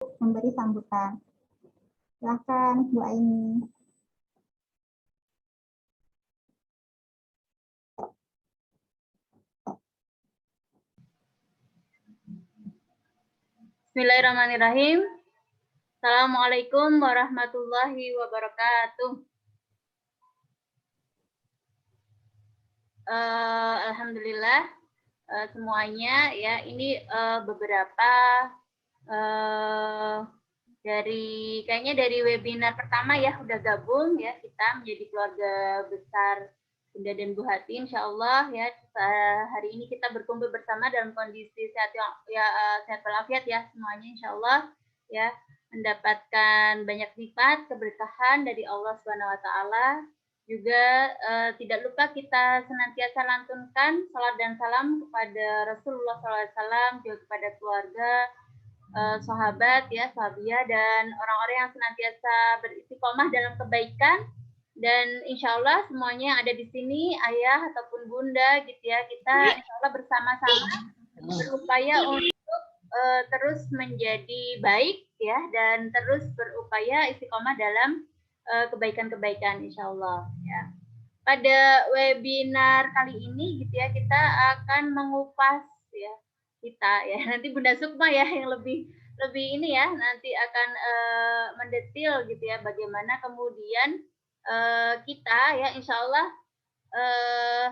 memberi sambutan. Silakan Bu Aini. Bismillahirrahmanirrahim. Assalamualaikum warahmatullahi wabarakatuh. Alhamdulillah semuanya ya, ini beberapa kayaknya dari webinar pertama ya udah gabung ya, kita menjadi keluarga besar Bunda dan Bu Hati, insya Allah ya. Hari ini kita berkumpul bersama dalam kondisi sehat sehat walafiat ya semuanya, insya Allah ya, mendapatkan banyak nikmat keberkahan dari Allah Subhanahu Wa Taala. Juga tidak lupa kita senantiasa lantunkan salat dan salam kepada Rasulullah SAW, juga kepada keluarga, sahabat ya, sahabiah, dan orang-orang yang senantiasa beristiqomah dalam kebaikan. Dan insya Allah semuanya yang ada di sini, ayah ataupun bunda gitu ya, kita insya Allah bersama-sama berupaya untuk terus menjadi baik ya, dan terus berupaya istiqomah dalam kebaikan-kebaikan insya Allah ya. Pada webinar kali ini gitu ya, kita akan mengupas ya, nanti Bunda Sukma ya yang lebih ini ya, nanti akan mendetil gitu ya, bagaimana kemudian kita ya insya Allah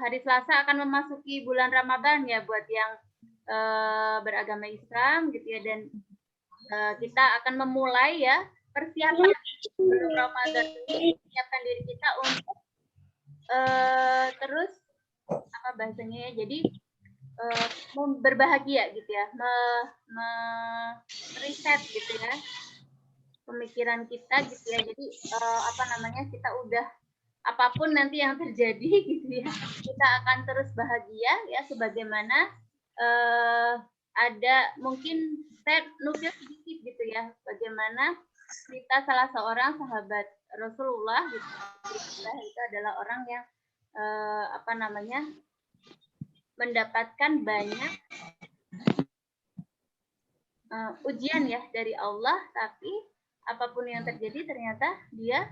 hari Selasa akan memasuki bulan Ramadan ya, buat yang beragama Islam gitu ya, dan kita akan memulai ya persiapan Ramadan ini, menyiapkan diri kita untuk terus apa bahasanya ya, jadi berbahagia gitu ya, riset gitu ya pemikiran kita gitu ya. Jadi kita udah apapun nanti yang terjadi gitu ya, kita akan terus bahagia ya, sebagaimana ada mungkin saya nukil sedikit gitu ya, bagaimana kita salah seorang sahabat Rasulullah gitu, itu adalah orang yang mendapatkan banyak ujian ya dari Allah, tapi apapun yang terjadi ternyata dia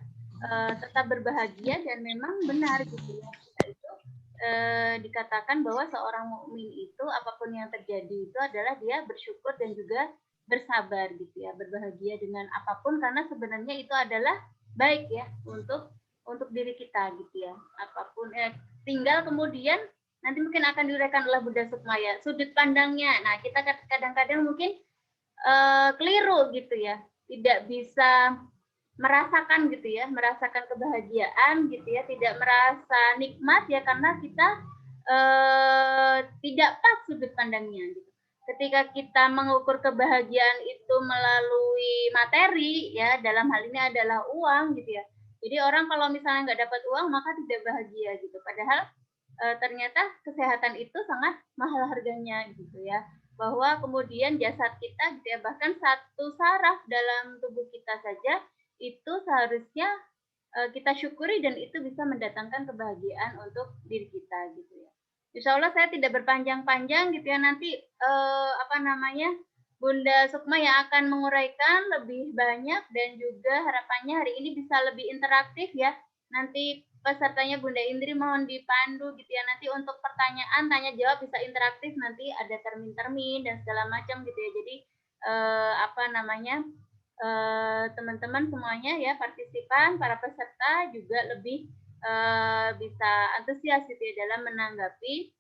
tetap berbahagia, dan memang benar gitu ya, kita itu dikatakan bahwa seorang mukmin itu apapun yang terjadi itu adalah dia bersyukur dan juga bersabar gitu ya, berbahagia dengan apapun, karena sebenarnya itu adalah baik ya untuk diri kita gitu ya, apapun tinggal kemudian nanti mungkin akan diuraikan oleh Bunda Sukma ya, sudut pandangnya. Nah, kita kadang-kadang mungkin keliru gitu ya, tidak bisa merasakan gitu ya, merasakan kebahagiaan gitu ya, tidak merasa nikmat ya, karena kita tidak pas sudut pandangnya gitu. Ketika kita mengukur kebahagiaan itu melalui materi ya, dalam hal ini adalah uang gitu ya. Jadi orang kalau misalnya nggak dapat uang maka tidak bahagia gitu. Padahal ternyata kesehatan itu sangat mahal harganya gitu ya. Bahwa kemudian jasad kita gitu ya, bahkan satu saraf dalam tubuh kita saja itu seharusnya kita syukuri, dan itu bisa mendatangkan kebahagiaan untuk diri kita gitu ya. Insya Allah saya tidak berpanjang-panjang gitu ya, nanti Bunda Sukma yang akan menguraikan lebih banyak, dan juga harapannya hari ini bisa lebih interaktif ya. Nanti pesertanya Bunda Indri mohon dipandu gitu ya, nanti untuk pertanyaan tanya jawab bisa interaktif, nanti ada termin-termin dan segala macam gitu ya. Jadi teman-teman semuanya ya, partisipan, para peserta juga lebih bisa antusias gitu ya dalam menanggapi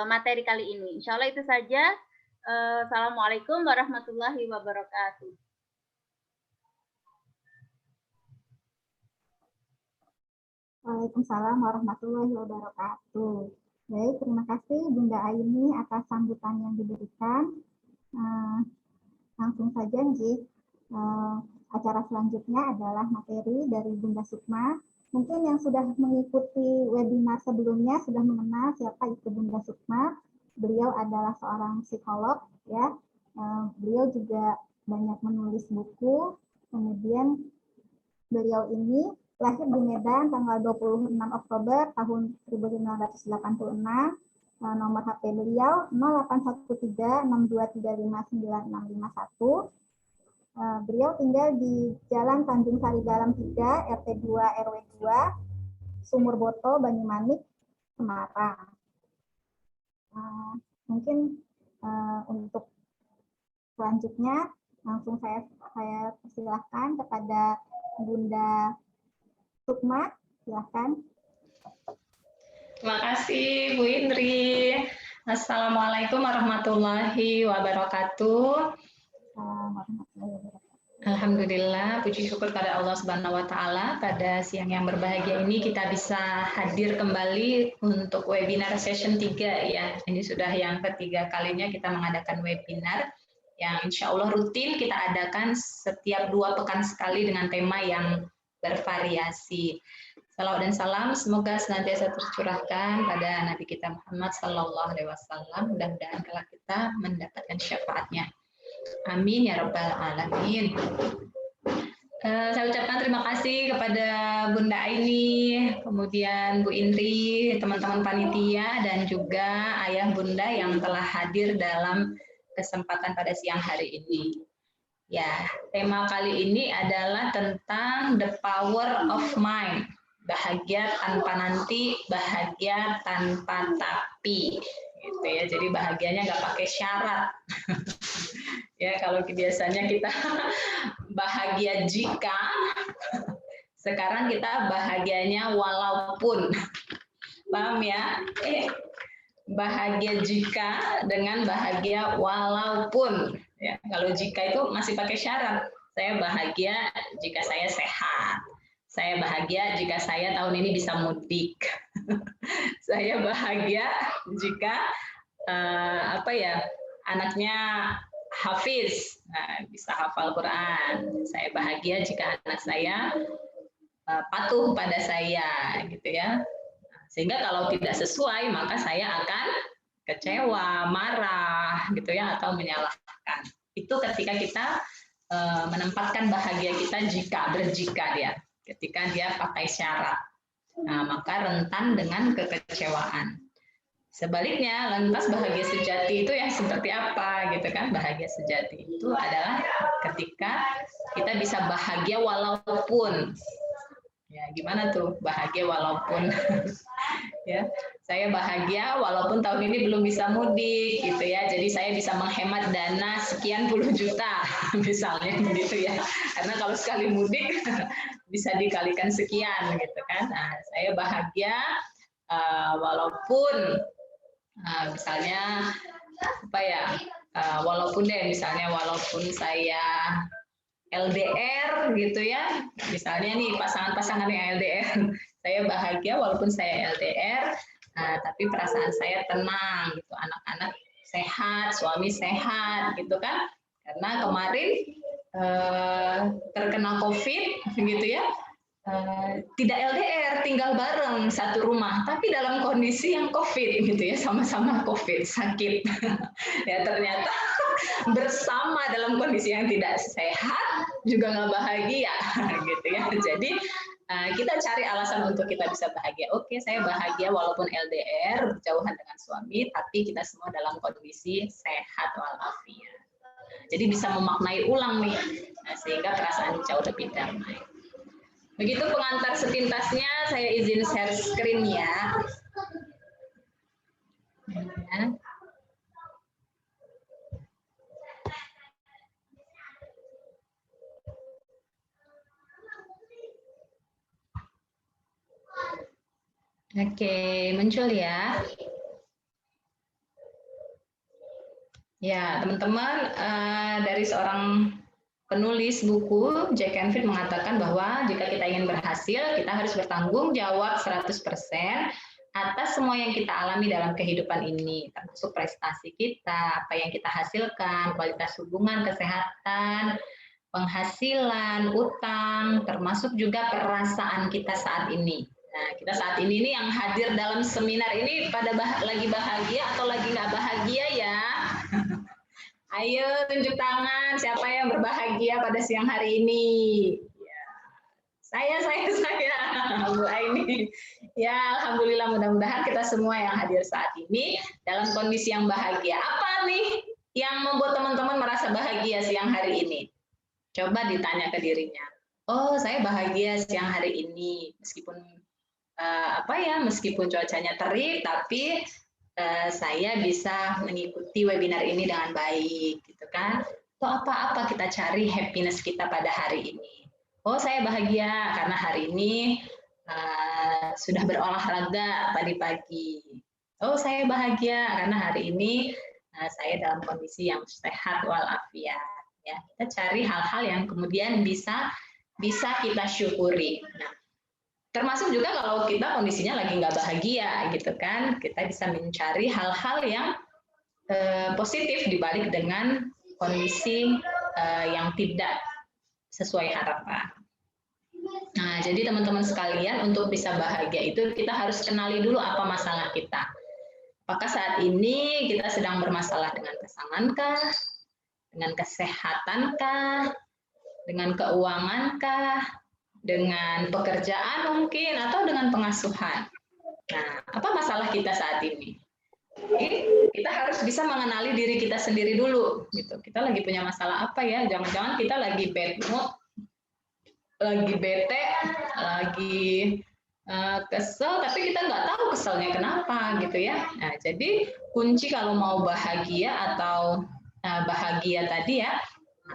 materi kali ini. Insya Allah itu saja. Assalamualaikum warahmatullahi wabarakatuh. Waalaikumsalam warahmatullahi wabarakatuh. Baik, terima kasih Bunda Aini atas sambutan yang diberikan. Langsung saja nih, acara selanjutnya adalah materi dari Bunda Sukma. Mungkin yang sudah mengikuti webinar sebelumnya sudah mengenal siapa itu Bunda Sukma. Beliau adalah seorang psikolog ya. Beliau juga banyak menulis buku. Kemudian beliau ini lahir di Medan tanggal 26 Oktober tahun 1986. Nomor HP beliau 081362359651. Beliau tinggal di Jalan Tanjung Sari Dalam 3, RT 2 RW 2, Sumur Boto, Banyumanik, Semarang. Mungkin untuk selanjutnya langsung saya persilahkan kepada Bunda Sukma, silahkan. Terima kasih Bu Indri. Assalamualaikum warahmatullahi wabarakatuh. Alhamdulillah, puji syukur pada Allah Subhanahu wa taala, pada siang yang berbahagia ini kita bisa hadir kembali untuk webinar session 3 ya. Ini sudah yang ketiga kalinya kita mengadakan webinar yang insya Allah rutin kita adakan setiap 2 pekan sekali dengan tema yang bervariasi. Salawat dan salam semoga senantiasa tercurahkan pada Nabi kita Muhammad Sallallahu Alaihi Wasallam. Mudah-mudahan kelak kita mendapatkan syafaatnya. Amin ya rabbal alamin. Saya ucapkan terima kasih kepada Bunda Aini, kemudian Bu Indri, teman-teman panitia, dan juga ayah Bunda yang telah hadir dalam kesempatan pada siang hari ini. Ya, tema kali ini adalah tentang the power of mind. Bahagia tanpa nanti, bahagia tanpa tapi. Gitu ya, jadi bahagianya nggak pakai syarat. Ya, kalau biasanya kita bahagia jika, sekarang kita bahagianya walaupun. Paham ya? Bahagia jika dengan bahagia walaupun. Ya, kalau jika itu masih pakai syarat. Saya bahagia jika saya sehat. Saya bahagia jika saya tahun ini bisa mudik. Saya bahagia jika anaknya hafiz, bisa hafal Quran. Saya bahagia jika anak saya patuh pada saya, gitu ya. Sehingga kalau tidak sesuai, maka saya akan kecewa, marah, gitu ya, atau menyalahkan. Itu ketika kita menempatkan bahagia kita berjika dia, ketika dia pakai syarat. Nah, maka rentan dengan kekecewaan. Sebaliknya, lantas bahagia sejati itu yang seperti apa, gitu kan? Bahagia sejati itu adalah ketika kita bisa bahagia walaupun. Ya, gimana tuh bahagia walaupun? Ya, saya bahagia walaupun tahun ini belum bisa mudik, gitu ya. Jadi saya bisa menghemat dana sekian puluh juta, misalnya, gitu ya. Karena kalau sekali mudik bisa dikalikan sekian, gitu kan. Nah, saya bahagia walaupun misalnya walaupun walaupun saya LDR, gitu ya, misalnya nih pasangan-pasangan yang LDR, saya bahagia walaupun saya LDR, tapi perasaan saya tenang, gitu, anak-anak sehat, suami sehat, gitu kan, karena kemarin terkena COVID, gitu ya, tidak LDR, tinggal bareng satu rumah, tapi dalam kondisi yang COVID, gitu ya, sama-sama COVID, sakit. Ya, ternyata bersama dalam kondisi yang tidak sehat, juga nggak bahagia, gitu ya. Jadi kita cari alasan untuk kita bisa bahagia. Oke, saya bahagia walaupun LDR, berjauhan dengan suami, tapi kita semua dalam kondisi sehat walafiat. Jadi bisa memaknai ulang nih, sehingga perasaan jauh lebih damai. Begitu pengantar sepintasnya, saya izin share screen ya. Oke, muncul ya. Ya, teman-teman, dari seorang penulis buku, Jack Canfield mengatakan bahwa jika kita ingin berhasil, kita harus bertanggung jawab 100% atas semua yang kita alami dalam kehidupan ini, termasuk prestasi kita, apa yang kita hasilkan, kualitas hubungan, kesehatan, penghasilan, utang, termasuk juga perasaan kita saat ini. Nah, kita saat ini nih yang hadir dalam seminar ini pada lagi bahagia atau lagi nggak bahagia ya? Ayo tunjuk tangan siapa yang berbahagia pada siang hari ini. Ya. Saya Bu Aini. Ya, alhamdulillah, mudah-mudahan kita semua yang hadir saat ini dalam kondisi yang bahagia. Apa nih yang membuat teman-teman merasa bahagia siang hari ini? Coba ditanya ke dirinya. Oh, saya bahagia siang hari ini, meskipun meskipun cuacanya terik, tapi saya bisa mengikuti webinar ini dengan baik, gitu kan? Atau apa-apa kita cari happiness kita pada hari ini. Oh, saya bahagia karena hari ini sudah berolahraga tadi pagi. Oh, saya bahagia karena hari ini saya dalam kondisi yang sehat walafiat. Ya, kita cari hal-hal yang kemudian bisa kita syukuri. Nah, termasuk juga kalau kita kondisinya lagi nggak bahagia, gitu kan? Kita bisa mencari hal-hal yang positif dibalik dengan kondisi yang tidak sesuai harapan. Nah, jadi teman-teman sekalian, untuk bisa bahagia itu kita harus kenali dulu apa masalah kita. Apakah saat ini kita sedang bermasalah dengan pasangankah, dengan kesehatankah, dengan keuangankah, dengan pekerjaan mungkin, atau dengan pengasuhan. Nah, apa masalah kita saat ini? Kita harus bisa mengenali diri kita sendiri dulu. Gitu. Kita lagi punya masalah apa ya? Jangan-jangan kita lagi bad mood, lagi bete, lagi kesel, tapi kita nggak tahu keselnya kenapa, gitu ya. Nah, jadi kunci kalau mau bahagia atau bahagia tadi ya,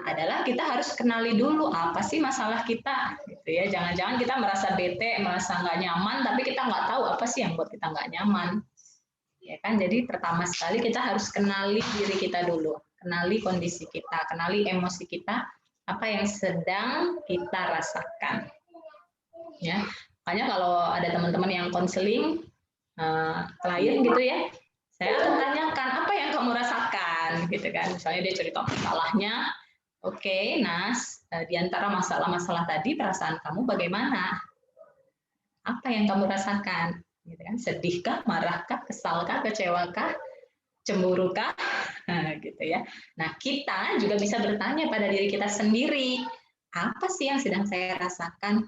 adalah kita harus kenali dulu apa sih masalah kita, gitu ya. Jangan-jangan kita merasa bete, merasa nggak nyaman, tapi kita nggak tahu apa sih yang buat kita nggak nyaman, ya kan. Jadi pertama sekali kita harus kenali diri kita dulu, kenali kondisi kita, kenali emosi kita, apa yang sedang kita rasakan, ya. Makanya kalau ada teman-teman yang konseling klien gitu ya, saya akan tanyakan apa yang kamu rasakan, gitu kan. Misalnya dia cerita masalahnya. Oke, Nas, di antara masalah-masalah tadi perasaan kamu bagaimana? Apa yang kamu rasakan? Gitu kan? Sedihkah, marahkah, kesalkah, kecewakah, cemburukah? Nah, gitu ya. Nah, kita juga bisa bertanya pada diri kita sendiri, apa sih yang sedang saya rasakan?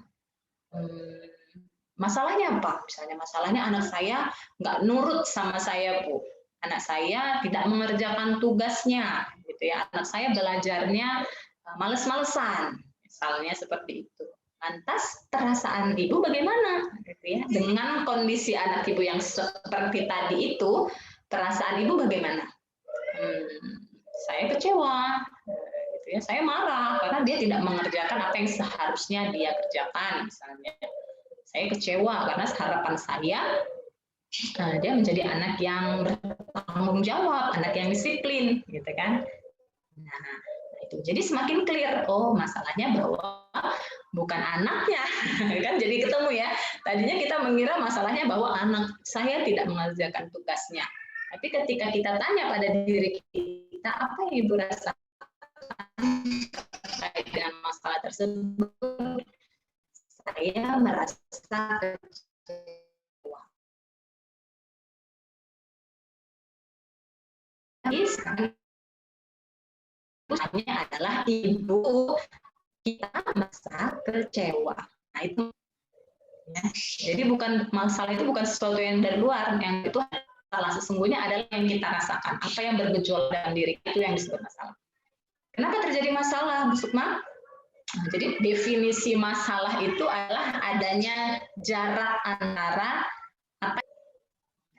Masalahnya apa? Misalnya masalahnya anak saya nggak nurut sama saya, Bu. Anak saya tidak mengerjakan tugasnya, gitu ya. Anak saya belajarnya males-malesan, misalnya seperti itu. Lantas perasaan ibu bagaimana, gitu ya? Dengan kondisi anak ibu yang seperti tadi itu, perasaan ibu bagaimana? Saya kecewa, gitu ya. Saya marah karena dia tidak mengerjakan apa yang seharusnya dia kerjakan, misalnya. Saya kecewa karena harapan saya dia menjadi anak yang bertanggung jawab, anak yang disiplin, gitu kan. Nah, itu. Jadi semakin clear, oh masalahnya bahwa bukan anaknya, kan jadi ketemu ya. Tadinya kita mengira masalahnya bahwa anak saya tidak mengerjakan tugasnya. Tapi ketika kita tanya pada diri kita, apa yang ibu rasakan terkait dengan masalah tersebut? Saya merasa kecewa. Sebenarnya adalah ibu kita merasa kecewa. Nah itu, ya. Jadi bukan masalah itu bukan sesuatu yang dari luar, yang itu masalah sesungguhnya adalah yang kita rasakan. Apa yang bergejolak dalam diri itu yang disebut masalah. Kenapa terjadi masalah, Bu Sukma? Nah, jadi definisi masalah itu adalah adanya jarak antara apa.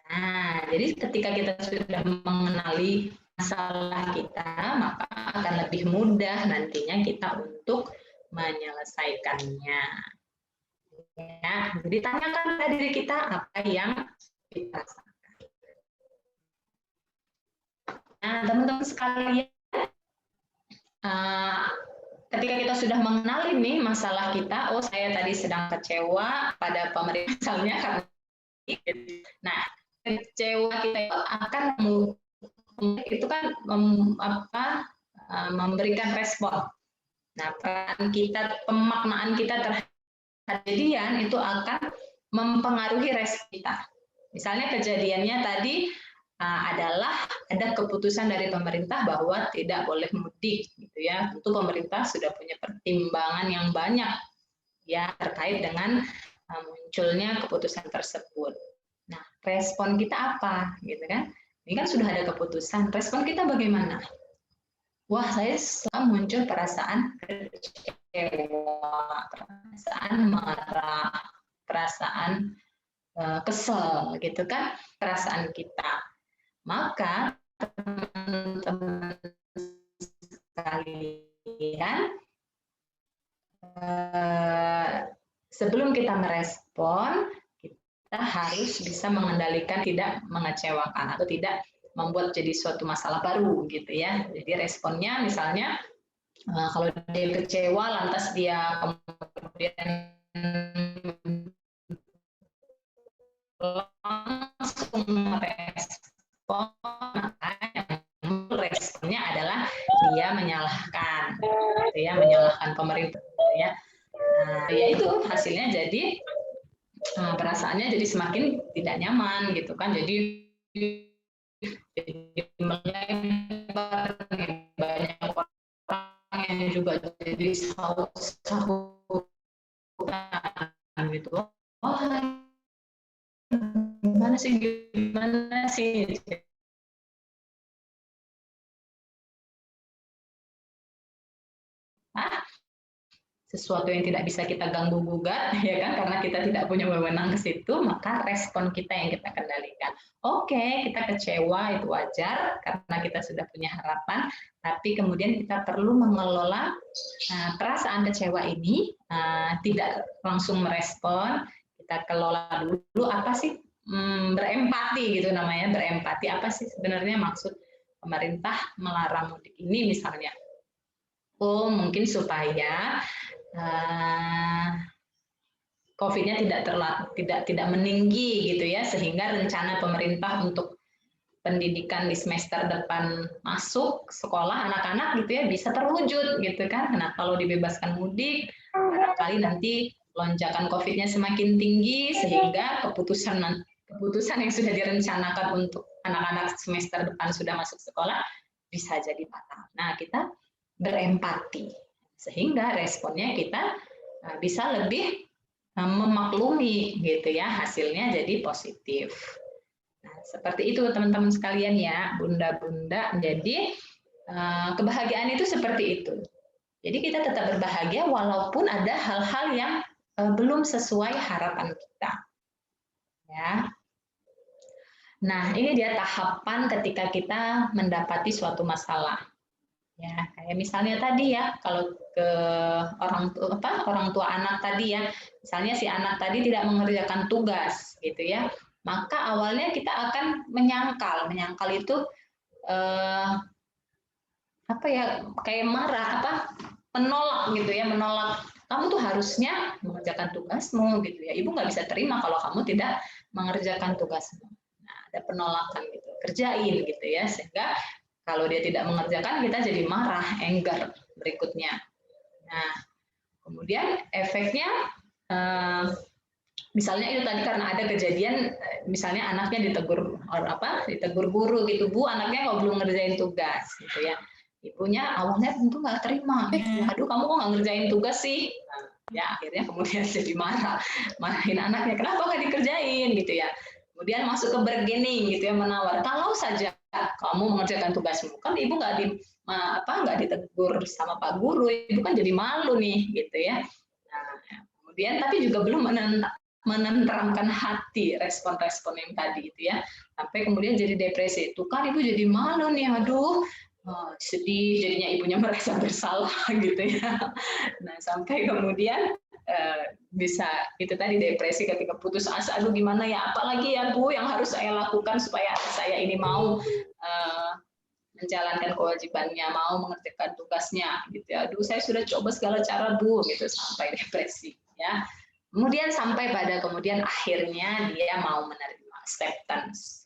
Nah, jadi ketika kita sudah mengenali masalah kita, maka akan lebih mudah nantinya kita untuk menyelesaikannya. Ya, jadi tanyakan pada diri kita apa yang kita rasakan. Nah, teman-teman sekalian, ketika kita sudah mengenali nih masalah kita, oh saya tadi sedang kecewa pada pemerintah misalnya karena nah kecewa kita itu akan itu kan memberikan respon. Nah peran kita, pemaknaan kita terhadap kejadian itu akan mempengaruhi respon kita. Misalnya kejadiannya tadi adalah ada keputusan dari pemerintah bahwa tidak boleh mudik, gitu ya. Tentu pemerintah sudah punya pertimbangan yang banyak ya terkait dengan munculnya keputusan tersebut. Nah, respon kita apa, gitu kan? Ini kan sudah ada keputusan. Respon kita bagaimana? wah saya selalu muncul perasaan kecewa, perasaan marah, perasaan kesel gitu kan, perasaan kita. Maka teman-teman sekalian, sebelum kita merespon, kita harus bisa mengendalikan, tidak mengecewakan atau tidak membuat jadi suatu masalah baru gitu ya. Jadi responnya misalnya kalau dia kecewa lantas dia kemudian langsung merespon, responnya adalah dia menyalahkan, gitu ya, menyalahkan pemerintah, gitu ya. Nah, ya itu hasilnya jadi perasaannya jadi semakin tidak nyaman, gitu kan. Jadi melebar, banyak orang yang juga jadi sahut-sahutan gitu. Wah, gimana sih sesuatu yang tidak bisa kita ganggu gugat, ya kan, karena kita tidak punya wewenang ke situ, maka respon kita yang kita kendalikan. Oke, kita kecewa, itu wajar karena kita sudah punya harapan, tapi kemudian kita perlu mengelola perasaan kecewa ini, tidak langsung merespon, kita kelola dulu apa sih, berempati gitu namanya, berempati apa sih sebenarnya maksud pemerintah melarang mudik ini misalnya. Oh, mungkin supaya COVID-nya tidak meninggi gitu ya, sehingga rencana pemerintah untuk pendidikan di semester depan masuk sekolah anak-anak gitu ya bisa terwujud gitu kan. Nah, kalau dibebaskan mudik, barangkali nanti lonjakan COVID-nya semakin tinggi sehingga keputusan yang sudah direncanakan untuk anak-anak semester depan sudah masuk sekolah bisa jadi batal. Nah, kita berempati sehingga responnya kita bisa lebih memaklumi gitu ya, hasilnya jadi positif. Nah, seperti itu teman-teman sekalian ya, bunda-bunda. Jadi kebahagiaan itu seperti itu. Jadi kita tetap berbahagia walaupun ada hal-hal yang belum sesuai harapan kita. Ya. Nah, ini dia tahapan ketika kita mendapati suatu masalah. Ya, kayak misalnya tadi ya, kalau ke orang tua anak tadi ya, misalnya si anak tadi tidak mengerjakan tugas gitu ya, maka awalnya kita akan menyangkal itu apa ya, kayak marah, menolak gitu ya, menolak, kamu tuh harusnya mengerjakan tugasmu gitu ya, ibu nggak bisa terima kalau kamu tidak mengerjakan tugasmu. Nah, ada penolakan gitu, kerjain gitu ya, sehingga kalau dia tidak mengerjakan, kita jadi marah, anger berikutnya. Nah, kemudian efeknya, misalnya itu tadi karena ada kejadian, misalnya anaknya ditegur guru gitu, Bu, anaknya kok belum ngerjain tugas, gitu ya. Ibunya awalnya tentu nggak terima, aduh kamu kok nggak ngerjain tugas sih? Ya akhirnya kemudian jadi marahin anaknya, kenapa nggak dikerjain gitu ya. Kemudian masuk ke bargaining gitu ya, menawar, kalau saja kamu mengerjakan tugasmu, kan ibu nggak ditegur sama Pak Guru, ibu kan jadi malu nih gitu ya. Nah, kemudian tapi juga belum menenteramkan hati respon-respon yang tadi gitu ya, sampai kemudian jadi depresi. Itu kan ibu jadi malu nih, aduh sedih, jadinya ibunya merasa bersalah gitu ya. Nah, sampai kemudian bisa itu tadi depresi ketika putus asa, aduh gimana ya, apalagi ya Bu yang harus saya lakukan supaya saya ini mau menjalankan kewajibannya, mau mengerjakan tugasnya gitu ya. Aduh saya sudah coba segala cara Bu gitu, sampai depresi ya. Kemudian sampai pada kemudian akhirnya dia mau menerima acceptance.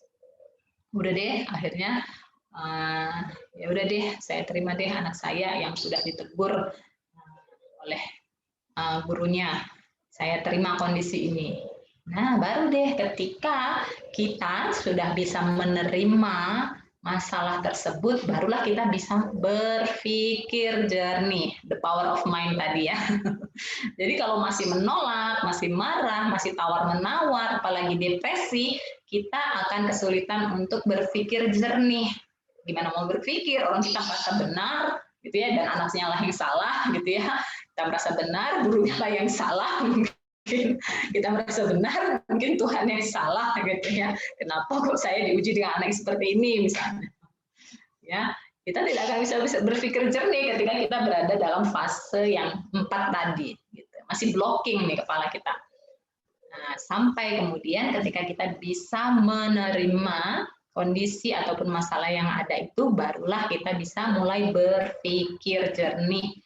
Udah deh akhirnya ya udah deh, saya terima deh anak saya yang sudah ditegur oleh gurunya, saya terima kondisi ini. Nah, baru deh ketika kita sudah bisa menerima masalah tersebut, barulah kita bisa berpikir jernih, the power of mind tadi ya. Jadi kalau masih menolak, masih marah, masih tawar-menawar, apalagi depresi, kita akan kesulitan untuk berpikir jernih. Gimana mau berpikir, orang kita merasa benar, gitu ya, dan anaknya lah yang salah gitu ya, kita merasa benar, gurunya lah yang salah, mungkin kita merasa benar, mungkin Tuhan yang salah gitu ya, kenapa kok saya diuji dengan anak seperti ini misalnya, ya kita tidak akan bisa berpikir jernih ketika kita berada dalam fase yang 4 tadi, gitu. Masih blocking nih kepala kita. Nah, sampai kemudian ketika kita bisa menerima kondisi ataupun masalah yang ada itu, barulah kita bisa mulai berpikir jernih.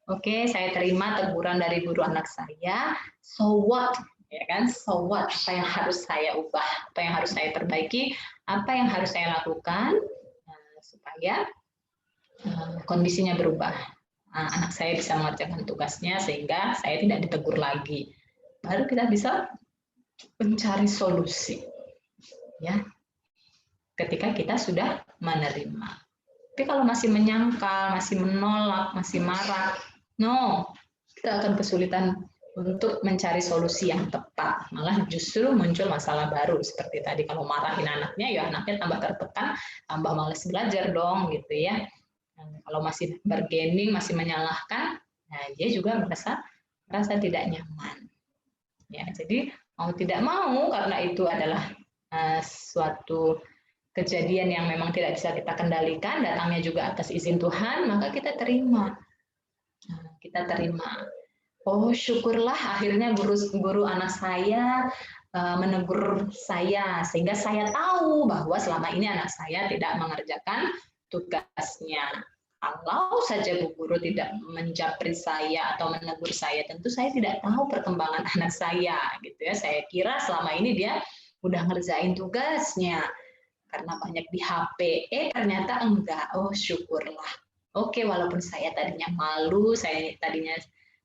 Oke, saya terima teguran dari guru anak saya. So what? Ya kan? So what? Apa yang harus saya ubah? Apa yang harus saya perbaiki? Apa yang harus saya lakukan supaya kondisinya berubah? Anak saya bisa mengerjakan tugasnya sehingga saya tidak ditegur lagi. Baru kita bisa mencari solusi, ya. Ketika kita sudah menerima. Tapi kalau masih menyangkal, masih menolak, masih marah, no, kita akan kesulitan untuk mencari solusi yang tepat. Malah justru muncul masalah baru. Seperti tadi kalau marahin anaknya, ya anaknya tambah tertekan, tambah malas belajar dong, gitu ya. Kalau masih bargaining, masih menyalahkan, nah dia juga merasa tidak nyaman. Ya, jadi mau tidak mau, karena itu adalah suatu kejadian yang memang tidak bisa kita kendalikan, datangnya juga atas izin Tuhan, maka kita terima. Kita terima. Oh, syukurlah akhirnya guru anak saya menegur saya, sehingga saya tahu bahwa selama ini anak saya tidak mengerjakan tugasnya. Kalau saja Bu Guru tidak menjapri saya atau menegur saya, tentu saya tidak tahu perkembangan anak saya, gitu ya. Saya kira selama ini dia udah ngerjain tugasnya karena banyak di HP, ternyata enggak. Oh, syukurlah. Oke, walaupun saya tadinya malu, saya tadinya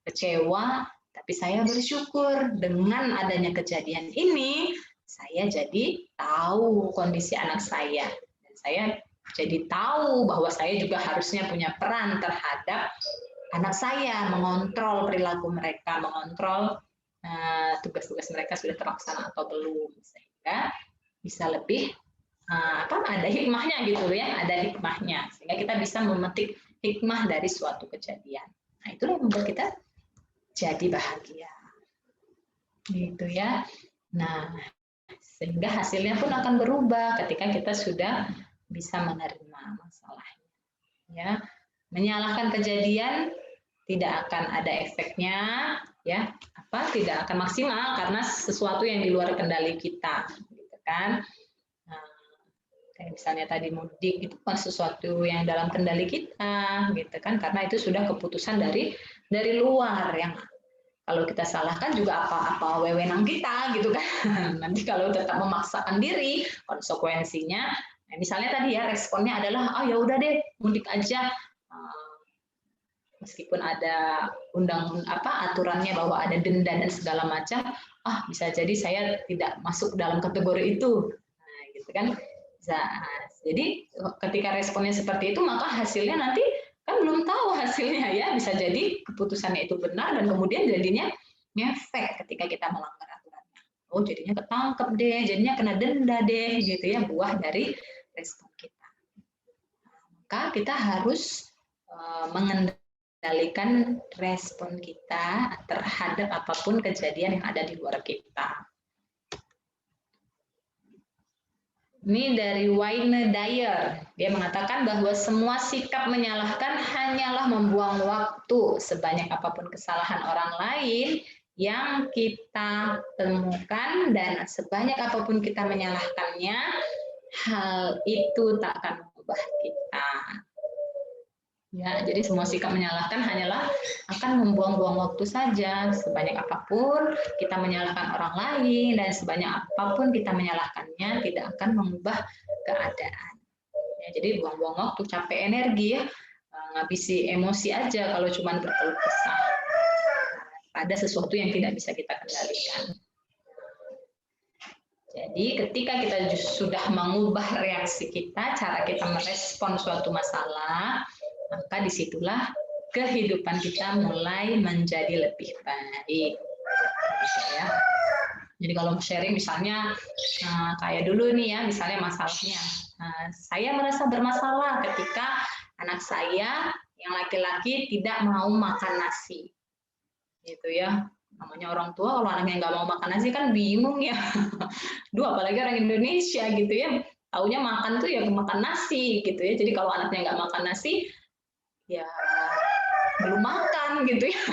kecewa, tapi saya bersyukur dengan adanya kejadian ini, saya jadi tahu kondisi anak saya. Dan saya jadi tahu bahwa saya juga harusnya punya peran terhadap anak saya, mengontrol perilaku mereka, mengontrol tugas-tugas mereka sudah terlaksana atau belum, sehingga bisa lebih ada hikmahnya gitu ya, ada hikmahnya, sehingga kita bisa memetik hikmah dari suatu kejadian. Nah, itulah yang membuat kita jadi bahagia, gitu ya. Nah, sehingga hasilnya pun akan berubah ketika kita sudah bisa menerima masalahnya. Ya, menyalahkan kejadian tidak akan ada efeknya, ya, tidak akan maksimal karena sesuatu yang di luar kendali kita, gitu kan. Kayak misalnya tadi mudik itu kan sesuatu yang dalam kendali kita, gitu kan, karena itu sudah keputusan dari luar yang kalau kita salahkan juga apa wewenang kita, gitu kan. Nanti kalau tetap memaksakan diri, konsekuensinya, misalnya tadi ya responnya adalah ya udah deh mudik aja, meskipun ada aturannya bahwa ada denda dan segala macam, bisa jadi saya tidak masuk dalam kategori itu, nah, gitu kan. Jadi ketika responnya seperti itu, maka hasilnya nanti kan belum tahu hasilnya ya, bisa jadi keputusannya itu benar dan kemudian jadinya ngefek ketika kita melanggar aturannya. Oh, jadinya ketangkep deh, jadinya kena denda deh, gitu ya, buah dari respon kita. Maka kita harus mengendalikan respon kita terhadap apapun kejadian yang ada di luar kita. Ini dari Wayne Dyer. Dia mengatakan bahwa semua sikap menyalahkan hanyalah membuang waktu. Sebanyak apapun kesalahan orang lain yang kita temukan dan sebanyak apapun kita menyalahkannya, hal itu tak akan mengubah kita. Ya, jadi semua sikap menyalahkan hanyalah akan membuang-buang waktu saja. Sebanyak apapun kita menyalahkan orang lain dan sebanyak apapun kita menyalahkannya tidak akan mengubah keadaan. Ya, jadi buang-buang waktu, capek energi ya, ngabisi emosi aja kalau cuma berkeluh kesah. Ada sesuatu yang tidak bisa kita kendalikan. Jadi ketika kita sudah mengubah reaksi kita, cara kita merespon suatu masalah, maka disitulah kehidupan kita mulai menjadi lebih baik. Ya. Jadi kalau sharing misalnya kayak dulu nih ya, misalnya masalahnya, saya merasa bermasalah ketika anak saya yang laki-laki tidak mau makan nasi, gitu ya. Namanya orang tua kalau anaknya nggak mau makan nasi kan bingung ya. Duh, apalagi orang Indonesia gitu ya, taunya makan tuh ya makan nasi gitu ya. Jadi kalau anaknya nggak makan nasi, ya belum makan gitu ya.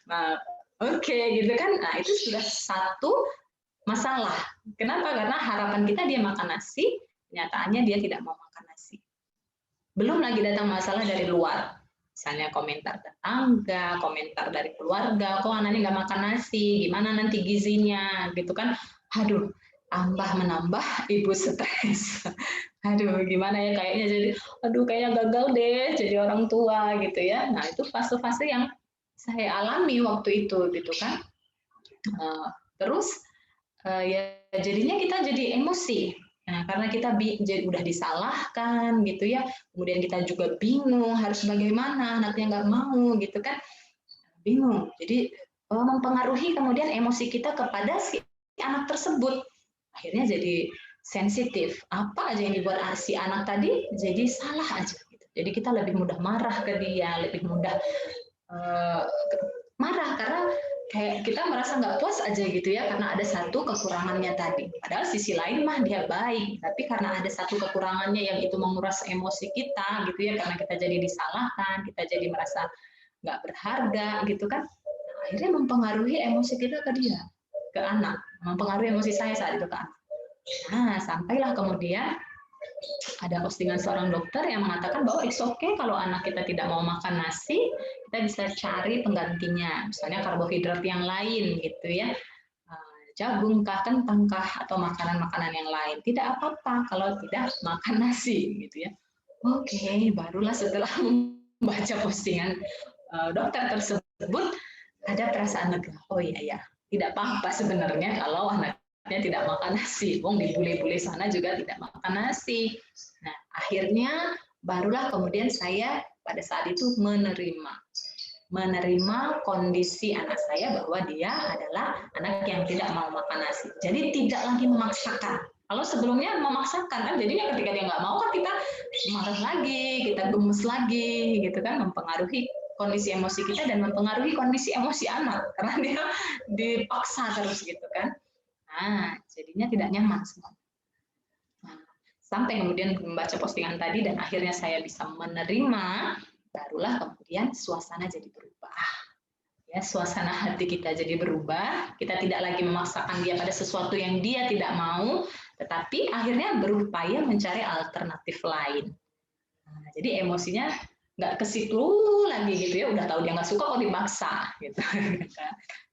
Nah, oke, gitu kan. Nah, itu sudah satu masalah. Kenapa? Karena harapan kita dia makan nasi, kenyataannya dia tidak mau makan nasi. Belum lagi datang masalah dari luar. Misalnya komentar tetangga, komentar dari keluarga, kok anaknya nggak makan nasi, gimana nanti gizinya, gitu kan. Aduh, tambah menambah ibu stres. Aduh, gimana ya, kayaknya jadi, aduh kayaknya gagal deh jadi orang tua gitu ya. Nah, itu fase-fase yang saya alami waktu itu gitu kan. Terus ya jadinya kita jadi emosi. Nah, karena kita udah disalahkan gitu ya, kemudian kita juga bingung harus bagaimana, anaknya nggak mau gitu kan, bingung. Jadi mempengaruhi kemudian emosi kita kepada si anak tersebut. Akhirnya jadi sensitif. Apa aja yang dibuat si anak tadi jadi salah aja. Gitu. Jadi kita lebih mudah marah ke dia, lebih mudah marah karena kayak kita merasa nggak puas aja gitu ya karena ada satu kekurangannya tadi. Padahal sisi lain mah dia baik, tapi karena ada satu kekurangannya yang itu menguras emosi kita gitu ya karena kita jadi disalahkan, kita jadi merasa nggak berharga gitu kan. Nah, akhirnya mempengaruhi emosi kita ke dia, ke anak, mempengaruhi emosi saya saat itu ke anak. Nah, sampailah kemudian ada postingan seorang dokter yang mengatakan bahwa it's okay kalau anak kita tidak mau makan nasi, kita bisa cari penggantinya, misalnya karbohidrat yang lain gitu ya, jagung kah, kentang kah, atau makanan-makanan yang lain. Tidak apa-apa kalau tidak makan nasi gitu ya. Oke, barulah setelah membaca postingan dokter tersebut ada perasaan lega. Oh iya ya, tidak apa-apa sebenarnya kalau anaknya tidak makan nasi. Wong di bule-bule sana juga tidak makan nasi. Nah, akhirnya barulah kemudian saya pada saat itu menerima kondisi anak saya bahwa dia adalah anak yang tidak mau makan nasi. Jadi tidak lagi memaksakan. Kalau sebelumnya memaksakan kan, jadinya ketika dia nggak mau kan kita marah lagi, kita gemes lagi, gitu kan, mempengaruhi kondisi emosi kita dan mempengaruhi kondisi emosi anak karena dia dipaksa terus gitu kan. Nah, jadinya tidak nyaman semua. Nah, sampai kemudian membaca postingan tadi dan akhirnya saya bisa menerima, barulah kemudian suasana jadi berubah. Ya, suasana hati kita jadi berubah, kita tidak lagi memaksakan dia pada sesuatu yang dia tidak mau, tetapi akhirnya berupaya mencari alternatif lain. Nah, jadi emosinya nggak ke situ lagi gitu ya, udah tahu dia nggak suka kok dipaksa gitu.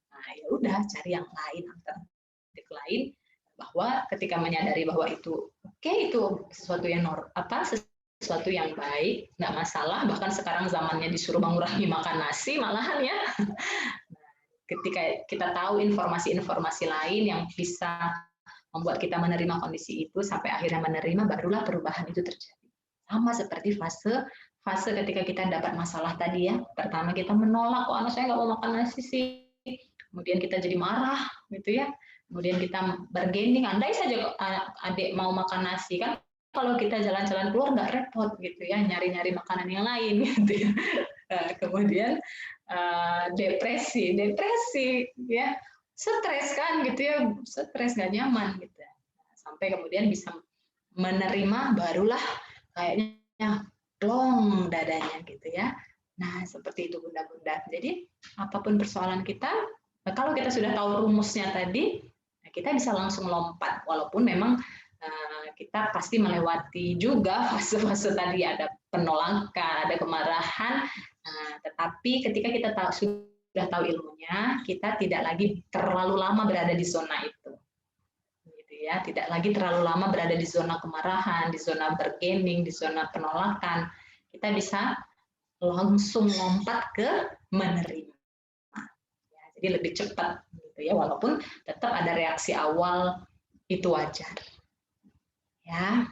Nah, ya udah cari yang lain, alternatif lain, bahwa ketika menyadari bahwa itu itu sesuatu yang sesuatu yang baik, nggak masalah, bahkan sekarang zamannya disuruh mengurangi makan nasi malahan ya. Ketika kita tahu informasi-informasi lain yang bisa membuat kita menerima kondisi itu sampai akhirnya menerima, barulah perubahan itu terjadi. Sama seperti fase ketika kita dapat masalah tadi ya. Pertama kita menolak, kok anak saya nggak mau makan nasi sih. Kemudian kita jadi marah gitu ya. Kemudian kita bergending, andai saja adik mau makan nasi kan, kalau kita jalan-jalan keluar nggak repot gitu ya, nyari-nyari makanan yang lain gitu ya. Kemudian depresi ya, stres kan gitu ya, stres nggak nyaman gitu. Sampai kemudian bisa menerima, barulah kayaknya plong dadanya gitu ya. Nah, seperti itu bunda-bunda. Jadi apapun persoalan kita, kalau kita sudah tahu rumusnya tadi, kita bisa langsung lompat, walaupun memang kita pasti melewati juga fase-fase tadi, ada penolakan, ada kemarahan, tetapi ketika kita sudah tahu ilmunya, kita tidak lagi terlalu lama berada di zona itu. Gitu ya, tidak lagi terlalu lama berada di zona kemarahan, di zona bergening, di zona penolakan. Kita bisa langsung lompat ke menerima. Ya, jadi lebih cepat gitu ya, walaupun tetap ada reaksi awal, itu wajar. Ya.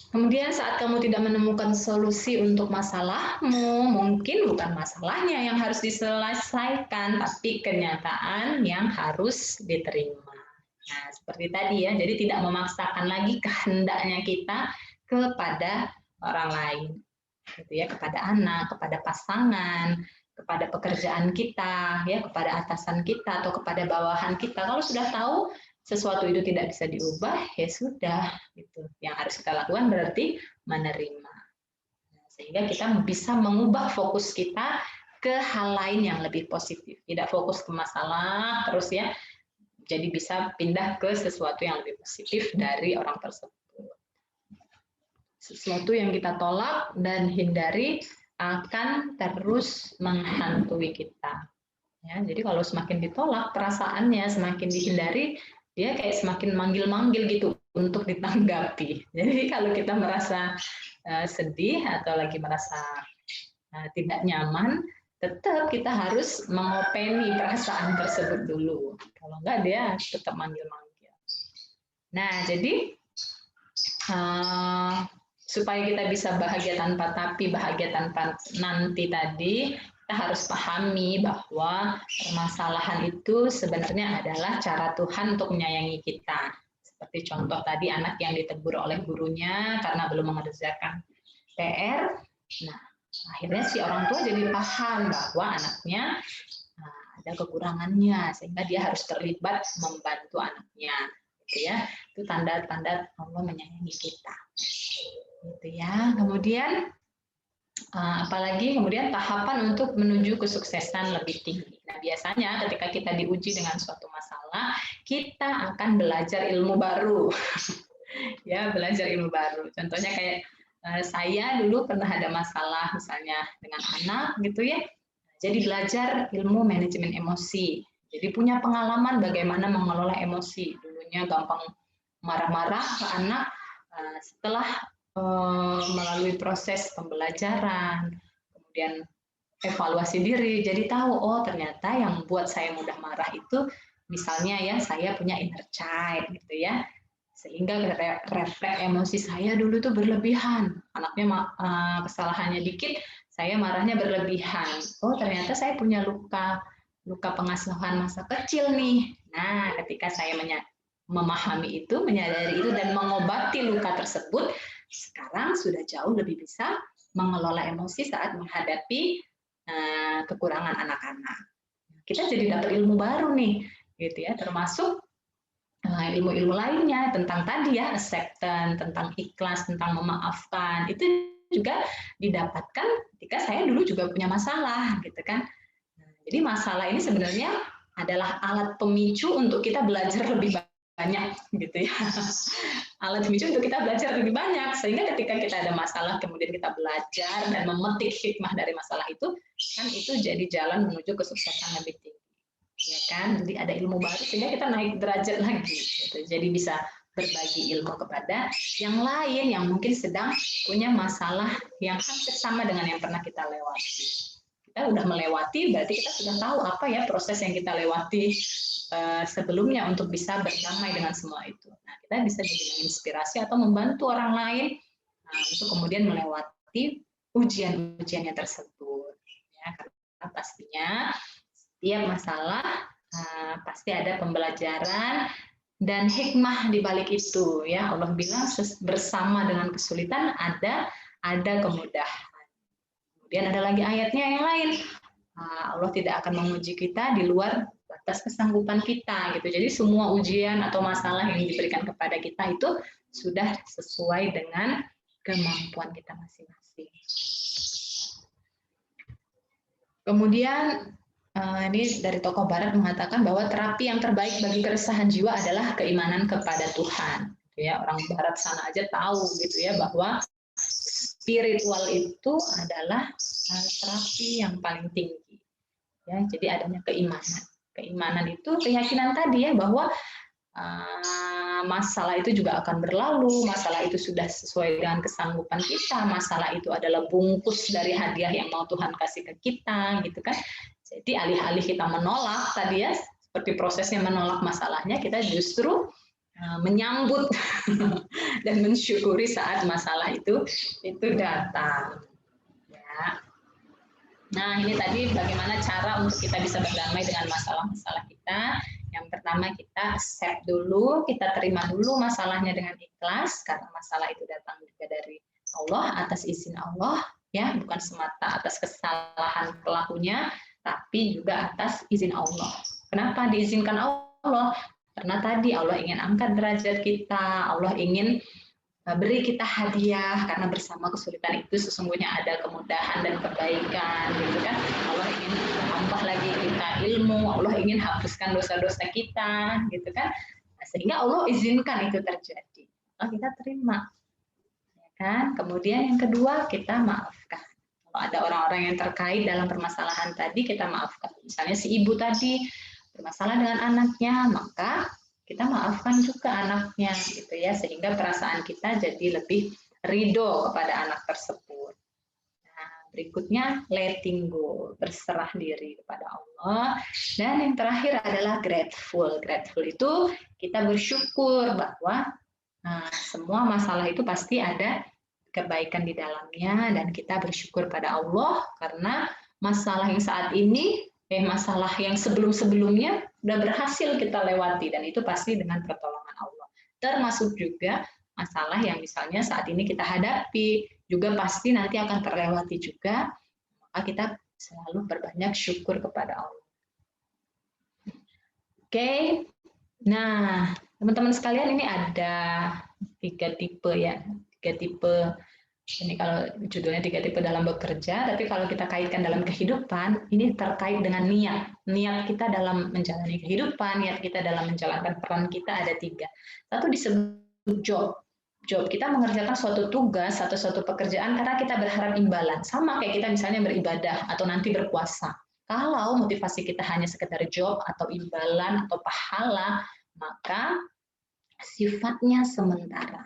Kemudian saat kamu tidak menemukan solusi untuk masalahmu, mungkin bukan masalahnya yang harus diselesaikan, tapi kenyataan yang harus diterima. Nah, seperti tadi ya, jadi tidak memaksakan lagi kehendaknya kita kepada orang lain. gitu ya, kepada anak, kepada pasangan, kepada pekerjaan kita, ya, kepada atasan kita atau kepada bawahan kita. Kalau sudah tahu sesuatu itu tidak bisa diubah, ya sudah, gitu. Yang harus kita lakukan berarti menerima. Sehingga kita bisa mengubah fokus kita ke hal lain yang lebih positif. Tidak fokus ke masalah terus ya, jadi bisa pindah ke sesuatu yang lebih positif dari orang tersebut. Sesuatu yang kita tolak dan hindari akan terus menghantui kita. Ya, jadi kalau semakin ditolak perasaannya, semakin dihindari, dia kayak semakin manggil-manggil gitu untuk ditanggapi. Jadi kalau kita merasa sedih atau lagi merasa tidak nyaman, tetap kita harus mengopeni perasaan tersebut dulu. Kalau enggak, dia tetap manggil-manggil. Nah, jadi supaya kita bisa bahagia tanpa tapi, bahagia tanpa nanti tadi, kita harus pahami bahwa permasalahan itu sebenarnya adalah cara Tuhan untuk menyayangi kita. Seperti contoh tadi, anak yang ditegur oleh gurunya karena belum mengerjakan PR. Nah, akhirnya si orang tua jadi paham bahwa anaknya ada kekurangannya, sehingga dia harus terlibat membantu anaknya. Gitu ya, itu tanda-tanda Allah menyayangi kita. Gitu ya. Kemudian apalagi kemudian tahapan untuk menuju kesuksesan lebih tinggi. Nah, biasanya ketika kita diuji dengan suatu masalah, kita akan belajar ilmu baru. Ya, belajar ilmu baru. Contohnya kayak saya dulu pernah ada masalah misalnya dengan anak gitu ya. Jadi belajar ilmu manajemen emosi. Jadi punya pengalaman bagaimana mengelola emosi. Dulunya gampang marah-marah ke anak, setelah melalui proses pembelajaran, kemudian evaluasi diri, jadi tahu, oh ternyata yang buat saya mudah marah itu misalnya ya saya punya inner child gitu ya, sehingga refleks emosi saya dulu itu berlebihan, anaknya kesalahannya dikit, saya marahnya berlebihan. Oh ternyata saya punya luka pengasuhan masa kecil nih. Nah ketika saya memahami itu, menyadari itu dan mengobati luka tersebut, sekarang sudah jauh lebih bisa mengelola emosi saat menghadapi kekurangan anak-anak. Kita jadi dapat ilmu baru nih, gitu ya, termasuk ilmu-ilmu lainnya tentang tadi ya, acceptance, tentang ikhlas, tentang memaafkan. Itu juga didapatkan ketika saya dulu juga punya masalah, gitu kan. Jadi masalah ini sebenarnya adalah alat pemicu untuk kita belajar lebih banyak, gitu ya. Alat pemicu untuk kita belajar lebih banyak, sehingga ketika kita ada masalah kemudian kita belajar dan memetik hikmah dari masalah itu, kan itu jadi jalan menuju kesuksesan lebih tinggi, ya kan. Jadi ada ilmu baru sehingga kita naik derajat lagi gitu. Jadi bisa berbagi ilmu kepada yang lain yang mungkin sedang punya masalah yang hampir sama dengan yang pernah kita lewati. Kita udah melewati, berarti kita sudah tahu apa ya proses yang kita lewati sebelumnya untuk bisa berdamai dengan semua itu. Nah, kita bisa jadi menginspirasi atau membantu orang lain untuk kemudian melewati ujian-ujiannya tersebut. Ya, karena pastinya setiap masalah pasti ada pembelajaran dan hikmah di balik itu. Ya, Allah bilang bersama dengan kesulitan ada kemudahan. Kemudian ada lagi ayatnya yang lain. Allah tidak akan menguji kita di luar batas kesanggupan kita gitu. Jadi semua ujian atau masalah yang diberikan kepada kita itu sudah sesuai dengan kemampuan kita masing-masing. Kemudian ini dari tokoh barat mengatakan bahwa terapi yang terbaik bagi keresahan jiwa adalah keimanan kepada Tuhan. Ya, orang barat sana aja tahu gitu ya bahwa spiritual itu adalah terapi yang paling tinggi. Ya, jadi adanya keimanan. Keimanan itu keyakinan tadi ya bahwa masalah itu juga akan berlalu, masalah itu sudah sesuai dengan kesanggupan kita, masalah itu adalah bungkus dari hadiah yang mau Tuhan kasih ke kita, gitu kan. Jadi alih-alih kita menolak tadi ya, seperti prosesnya menolak masalahnya, kita justru menyambut dan mensyukuri saat masalah itu datang. Ya. Nah, ini tadi bagaimana cara untuk kita bisa berdamai dengan masalah-masalah kita. Yang pertama kita accept dulu, kita terima dulu masalahnya dengan ikhlas, karena masalah itu datang juga dari Allah, atas izin Allah. ya, bukan semata atas kesalahan pelakunya, tapi juga atas izin Allah. Kenapa diizinkan Allah? Karena tadi Allah ingin angkat derajat kita, Allah ingin beri kita hadiah, karena bersama kesulitan itu sesungguhnya ada kemudahan dan kebaikan, gitu kan. Allah ingin tambah lagi kita ilmu, Allah ingin hapuskan dosa-dosa kita, gitu kan. Nah, sehingga Allah izinkan itu terjadi. Nah, kita terima, ya kan. Kemudian yang kedua, kita maafkan. Kalau ada orang-orang yang terkait dalam permasalahan tadi, kita maafkan. Misalnya si ibu tadi bermasalah dengan anaknya, maka kita maafkan juga anaknya, gitu ya, sehingga perasaan kita jadi lebih ridho kepada anak tersebut. Nah, berikutnya letting go, berserah diri kepada Allah. Dan yang terakhir adalah grateful. Grateful itu kita bersyukur bahwa semua masalah itu pasti ada kebaikan di dalamnya, dan kita bersyukur pada Allah karena masalah yang saat ini, masalah yang sebelum-sebelumnya sudah berhasil kita lewati, dan itu pasti dengan pertolongan Allah. Termasuk juga masalah yang misalnya saat ini kita hadapi, juga pasti nanti akan terlewati juga, maka kita selalu berbanyak syukur kepada Allah. Oke, nah teman-teman sekalian, ini ada 3 tipe ya, 3 tipe. Ini kalau judulnya 3 tipe dalam bekerja, tapi kalau kita kaitkan dalam kehidupan, ini terkait dengan niat. Niat kita dalam menjalani kehidupan, niat kita dalam menjalankan peran kita ada 3. Satu disebut job. Job, kita mengerjakan suatu tugas atau suatu pekerjaan karena kita berharap imbalan. Sama kayak kita misalnya beribadah atau nanti berpuasa. Kalau motivasi kita hanya sekedar job atau imbalan atau pahala, maka sifatnya sementara.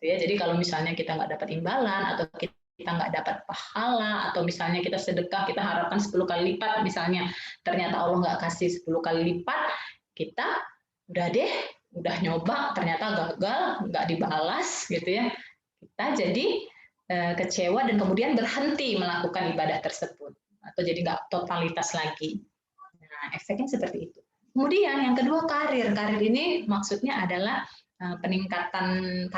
Ya, jadi kalau misalnya kita nggak dapat imbalan atau kita nggak dapat pahala, atau misalnya kita sedekah kita harapkan 10 kali lipat, misalnya ternyata Allah nggak kasih 10 kali lipat, kita udah nyoba ternyata gagal, nggak dibalas, gitu ya, kita jadi kecewa dan kemudian berhenti melakukan ibadah tersebut atau jadi nggak totalitas lagi. Nah, efeknya seperti itu. Kemudian yang kedua, karir. Karir ini maksudnya adalah peningkatan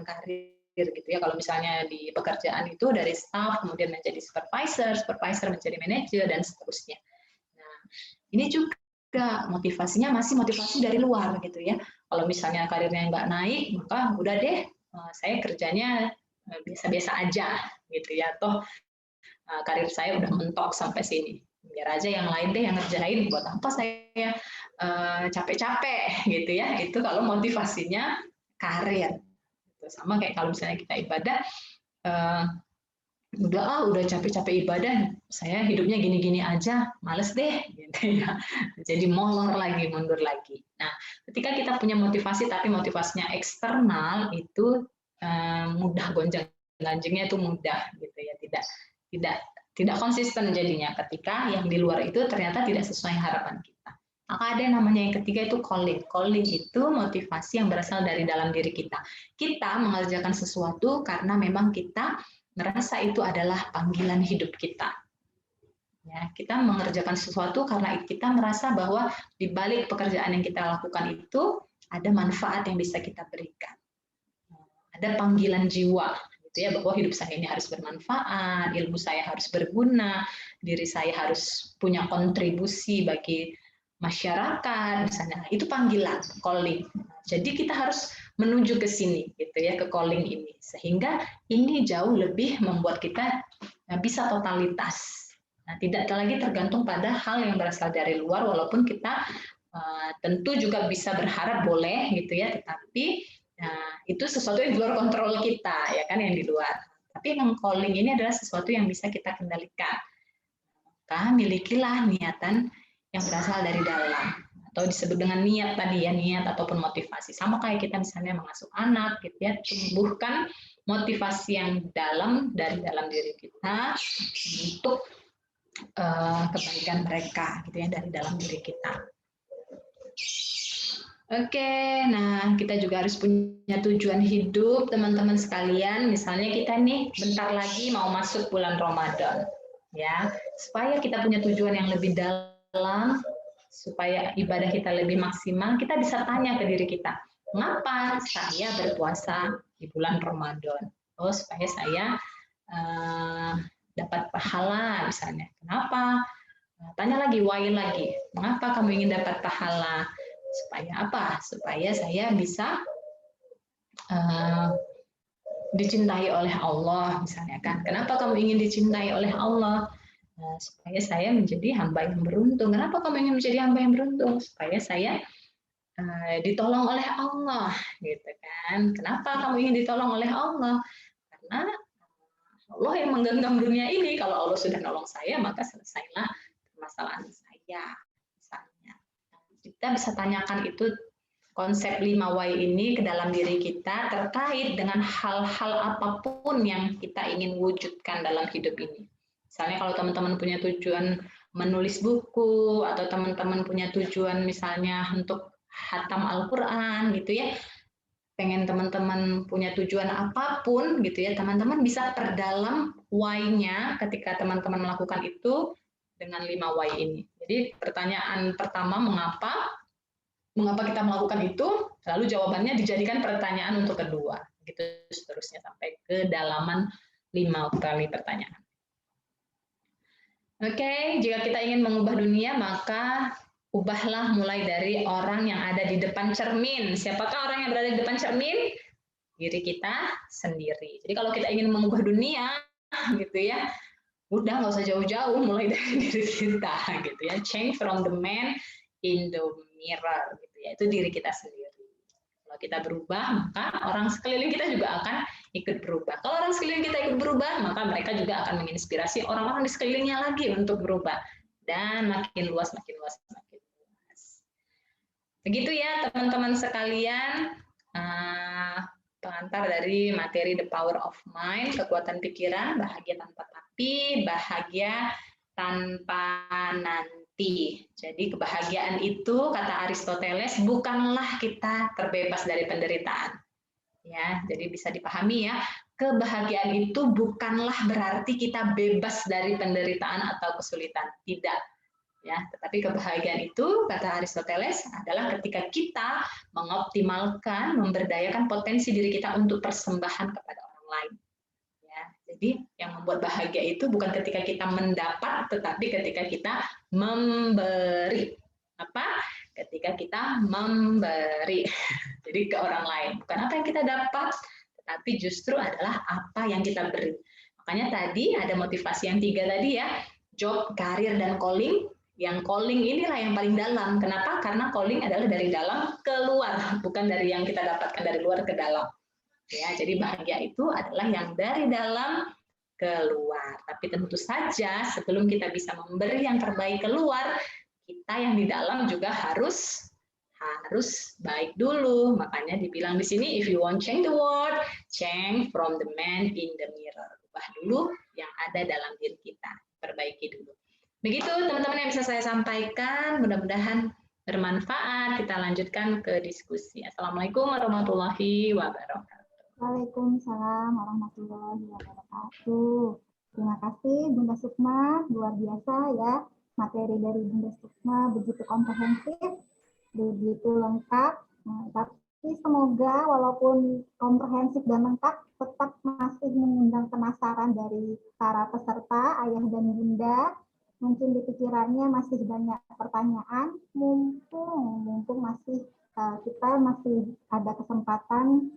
karir gitu ya. Kalau misalnya di pekerjaan itu dari staff kemudian menjadi supervisor menjadi manajer dan seterusnya. Nah, ini juga motivasinya masih motivasi dari luar gitu ya. Kalau misalnya karirnya nggak naik, maka udah deh, saya kerjanya biasa-biasa aja gitu ya. Toh karir saya udah mentok sampai sini. Biar aja yang lain deh yang ngerjain, buat apa saya capek-capek gitu ya. Itu kalau motivasinya karir. Sama kayak kalau misalnya kita ibadah, udah capek-capek ibadah, saya hidupnya gini-gini aja, males deh gitu ya. Jadi molor lagi, mundur lagi. Nah, ketika kita punya motivasi tapi motivasinya eksternal, itu mudah gonjang-ganjingnya itu mudah gitu ya, tidak konsisten jadinya ketika yang di luar itu ternyata tidak sesuai harapan kita. Maka ada yang namanya yang ketiga itu calling. Calling itu motivasi yang berasal dari dalam diri kita. Kita mengerjakan sesuatu karena memang kita merasa itu adalah panggilan hidup kita. Ya, kita mengerjakan sesuatu karena kita merasa bahwa di balik pekerjaan yang kita lakukan itu ada manfaat yang bisa kita berikan. Ada panggilan jiwa. Ya, bahwa hidup saya ini harus bermanfaat, ilmu saya harus berguna, diri saya harus punya kontribusi bagi masyarakat, misalnya. Itu panggilan, calling. Jadi kita harus menuju ke sini, gitu ya, ke calling ini, sehingga ini jauh lebih membuat kita bisa totalitas. Nah, tidak lagi tergantung pada hal yang berasal dari luar, walaupun kita tentu juga bisa berharap boleh, gitu ya, tetapi nah, itu sesuatu yang di luar kontrol kita, ya kan, yang di luar. Tapi yang calling ini adalah sesuatu yang bisa kita kendalikan. Maka milikilah niatan yang berasal dari dalam, atau disebut dengan niat tadi ya, niat ataupun motivasi. Sama kayak kita misalnya mengasuh anak, gitu ya, tumbuhkan motivasi yang dalam dari dalam diri kita untuk kebaikan mereka, gitu ya, dari dalam diri kita. Oke, nah kita juga harus punya tujuan hidup, teman-teman sekalian. Misalnya kita nih bentar lagi mau masuk bulan Ramadan, ya. Supaya kita punya tujuan yang lebih dalam, supaya ibadah kita lebih maksimal, kita bisa tanya ke diri kita, mengapa saya berpuasa di bulan Ramadan? Oh, supaya saya dapat pahala misalnya. Kenapa? Tanya lagi, why lagi. Mengapa kamu ingin dapat pahala? Supaya apa? Supaya saya bisa dicintai oleh Allah misalnya kan. Kenapa kamu ingin dicintai oleh Allah? Supaya saya menjadi hamba yang beruntung. Kenapa kamu ingin menjadi hamba yang beruntung? Supaya saya ditolong oleh Allah, gitu kan. Kenapa kamu ingin ditolong oleh Allah? Karena Allah yang menggenggam dunia ini. Kalau Allah sudah nolong saya, maka selesailah permasalahan saya. Misalnya, kita bisa tanyakan itu konsep 5 why ini ke dalam diri kita terkait dengan hal-hal apapun yang kita ingin wujudkan dalam hidup ini. Misalnya kalau teman-teman punya tujuan menulis buku, atau teman-teman punya tujuan misalnya untuk khatam Al-Quran gitu ya, pengen teman-teman punya tujuan apapun gitu ya, teman-teman bisa perdalam why-nya ketika teman-teman melakukan itu dengan 5 why ini. Jadi pertanyaan pertama, mengapa kita melakukan itu, lalu jawabannya dijadikan pertanyaan untuk kedua, gitu seterusnya sampai kedalaman 5 kali pertanyaan. Oke, jika kita ingin mengubah dunia, maka ubahlah mulai dari orang yang ada di depan cermin. Siapakah orang yang berada di depan cermin? Diri kita sendiri. Jadi kalau kita ingin mengubah dunia, gitu ya, udah nggak usah jauh-jauh, mulai dari diri kita, gitu ya. Change from the man in the mirror, gitu ya. Itu diri kita sendiri. Kalau kita berubah, maka orang sekeliling kita juga akan ikut berubah. Kalau orang sekeliling kita ikut berubah, maka mereka juga akan menginspirasi orang-orang di sekelilingnya lagi untuk berubah. Dan makin luas, makin luas, makin luas. Begitu ya teman-teman sekalian, pengantar dari materi The Power of Mind, kekuatan pikiran, bahagia tanpa tapi, bahagia tanpa nanti. Jadi kebahagiaan itu, kata Aristoteles, bukanlah kita terbebas dari penderitaan. Ya, jadi bisa dipahami ya, kebahagiaan itu bukanlah berarti kita bebas dari penderitaan atau kesulitan. Tidak. Ya, tetapi kebahagiaan itu, kata Aristoteles, adalah ketika kita mengoptimalkan, memberdayakan potensi diri kita untuk persembahan kepada orang lain. Ya, jadi yang membuat bahagia itu bukan ketika kita mendapat, tetapi ketika kita memberi. Apa? Ketika kita memberi. Jadi ke orang lain. Bukan apa yang kita dapat, tetapi justru adalah apa yang kita beri. Makanya tadi ada motivasi yang 3 tadi ya, job, karir, dan calling. Yang calling inilah yang paling dalam. Kenapa? Karena calling adalah dari dalam keluar, bukan dari yang kita dapatkan dari luar ke dalam. Ya, jadi bahagia itu adalah yang dari dalam keluar. Tapi tentu saja sebelum kita bisa memberi yang terbaik keluar, kita yang di dalam juga harus baik dulu. Makanya dibilang di sini, if you want change the world, change from the man in the mirror. Ubah dulu yang ada dalam diri kita, perbaiki dulu. Begitu teman-teman yang bisa saya sampaikan, mudah-mudahan bermanfaat. Kita lanjutkan ke diskusi. Assalamualaikum warahmatullahi wabarakatuh. Waalaikumsalam warahmatullahi wabarakatuh. Terima kasih Bunda Sukma, luar biasa ya. Materi dari Bunda Sukma begitu komprehensif, begitu lengkap. Nah, tapi semoga walaupun komprehensif dan lengkap, tetap masih mengundang penasaran dari para peserta, ayah dan bunda. Mungkin di pikirannya masih banyak pertanyaan, mumpung masih kita masih ada kesempatan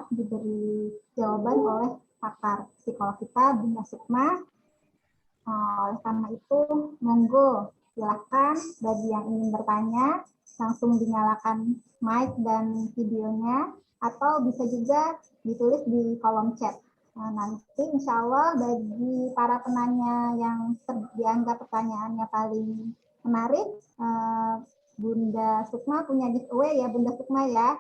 diberi jawaban oleh pakar psikolog kita, Bunda Sukma. Oleh karena itu, monggo silakan bagi yang ingin bertanya, langsung dinyalakan mic dan videonya, atau bisa juga ditulis di kolom chat. Nah, nanti insya Allah bagi para penanya yang dianggap pertanyaannya paling menarik, Bunda Sukma punya giveaway ya, Bunda Sukma ya?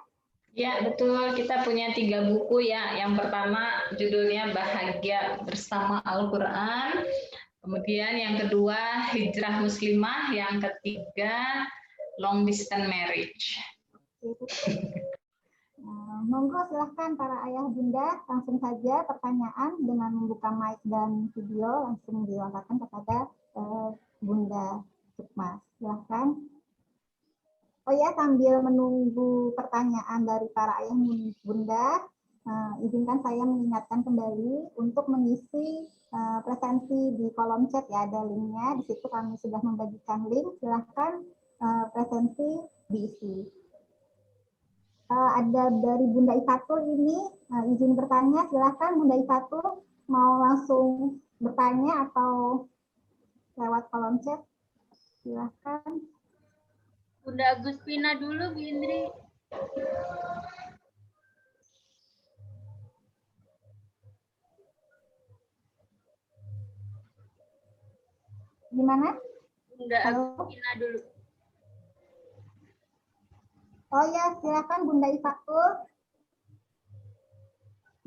Ya, betul. Kita punya 3 buku ya. Yang pertama judulnya Bahagia Bersama Al-Quran. Kemudian yang kedua Hijrah Muslimah. Yang ketiga Long Distance Marriage. Monggo silahkan para ayah bunda, langsung saja pertanyaan dengan membuka mic dan video langsung dilontarkan kepada Bunda Sukma. Silahkan. Oh ya, sambil menunggu pertanyaan dari para ayah bunda, izinkan saya mengingatkan kembali untuk mengisi presensi di kolom chat ya, ada linknya. Di situ kami sudah membagikan link. Silahkan presensi diisi. Ada dari Bunda Ifatul ini izin bertanya. Silahkan Bunda Ifatul, mau langsung bertanya atau lewat kolom chat? Silahkan. Bunda Agustina dulu, Bu Indri. Gimana? Bunda Halo? Agustina dulu. Oh ya, silakan Bunda Ifatul.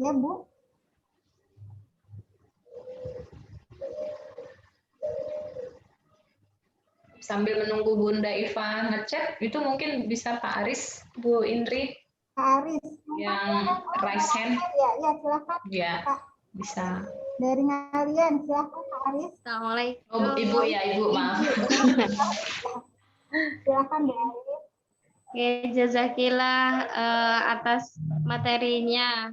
Ya, Bu. Sambil menunggu Bunda Iva ngechat, itu mungkin bisa Pak Aris, Bu Indri, Pak Aris. yang raise hand. Ya, ya, silakan. Ya, Pak. bisa. Dari ngalian, silakan Pak Aris. Assalamualaikum. Oh, Ibu ya, Ibu, maaf. Silakan Bu Aris. Oke, jazakillah atas materinya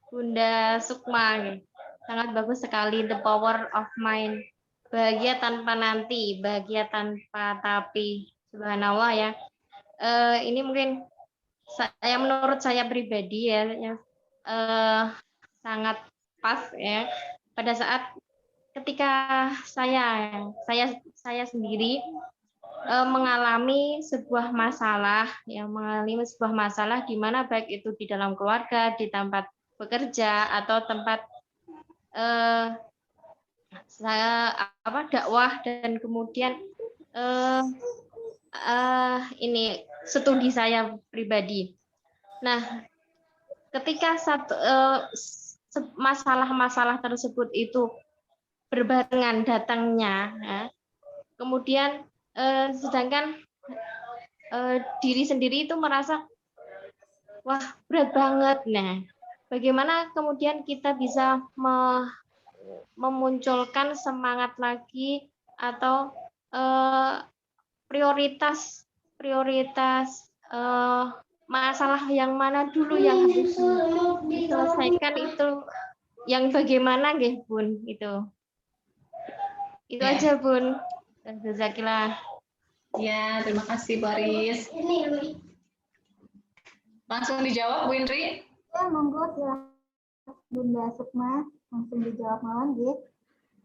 Bunda Sukma. Sangat bagus sekali, The Power of Mind. Bahagia tanpa nanti, bahagia tanpa tapi. Subhanallah ya. Ini mungkin menurut saya pribadi ya, sangat pas ya. Pada saat ketika saya sendiri mengalami sebuah masalah di mana baik itu di dalam keluarga, di tempat bekerja atau tempat saya dakwah, dan kemudian ini studi saya pribadi. Nah, ketika masalah-masalah tersebut itu berbarengan datangnya, ya, kemudian sedangkan diri sendiri itu merasa wah berat banget. Nah, bagaimana kemudian kita bisa memunculkan semangat lagi atau prioritas masalah yang mana dulu yang harus diselesaikan, itu yang bagaimana nggih Bun, itu aja Bun. Jazakillah. Ya, terima kasih Bu Aris. Langsung dijawab Bu Indri. Ya, monggo silakan Bunda Sukma, langsung dijawab malam gitu.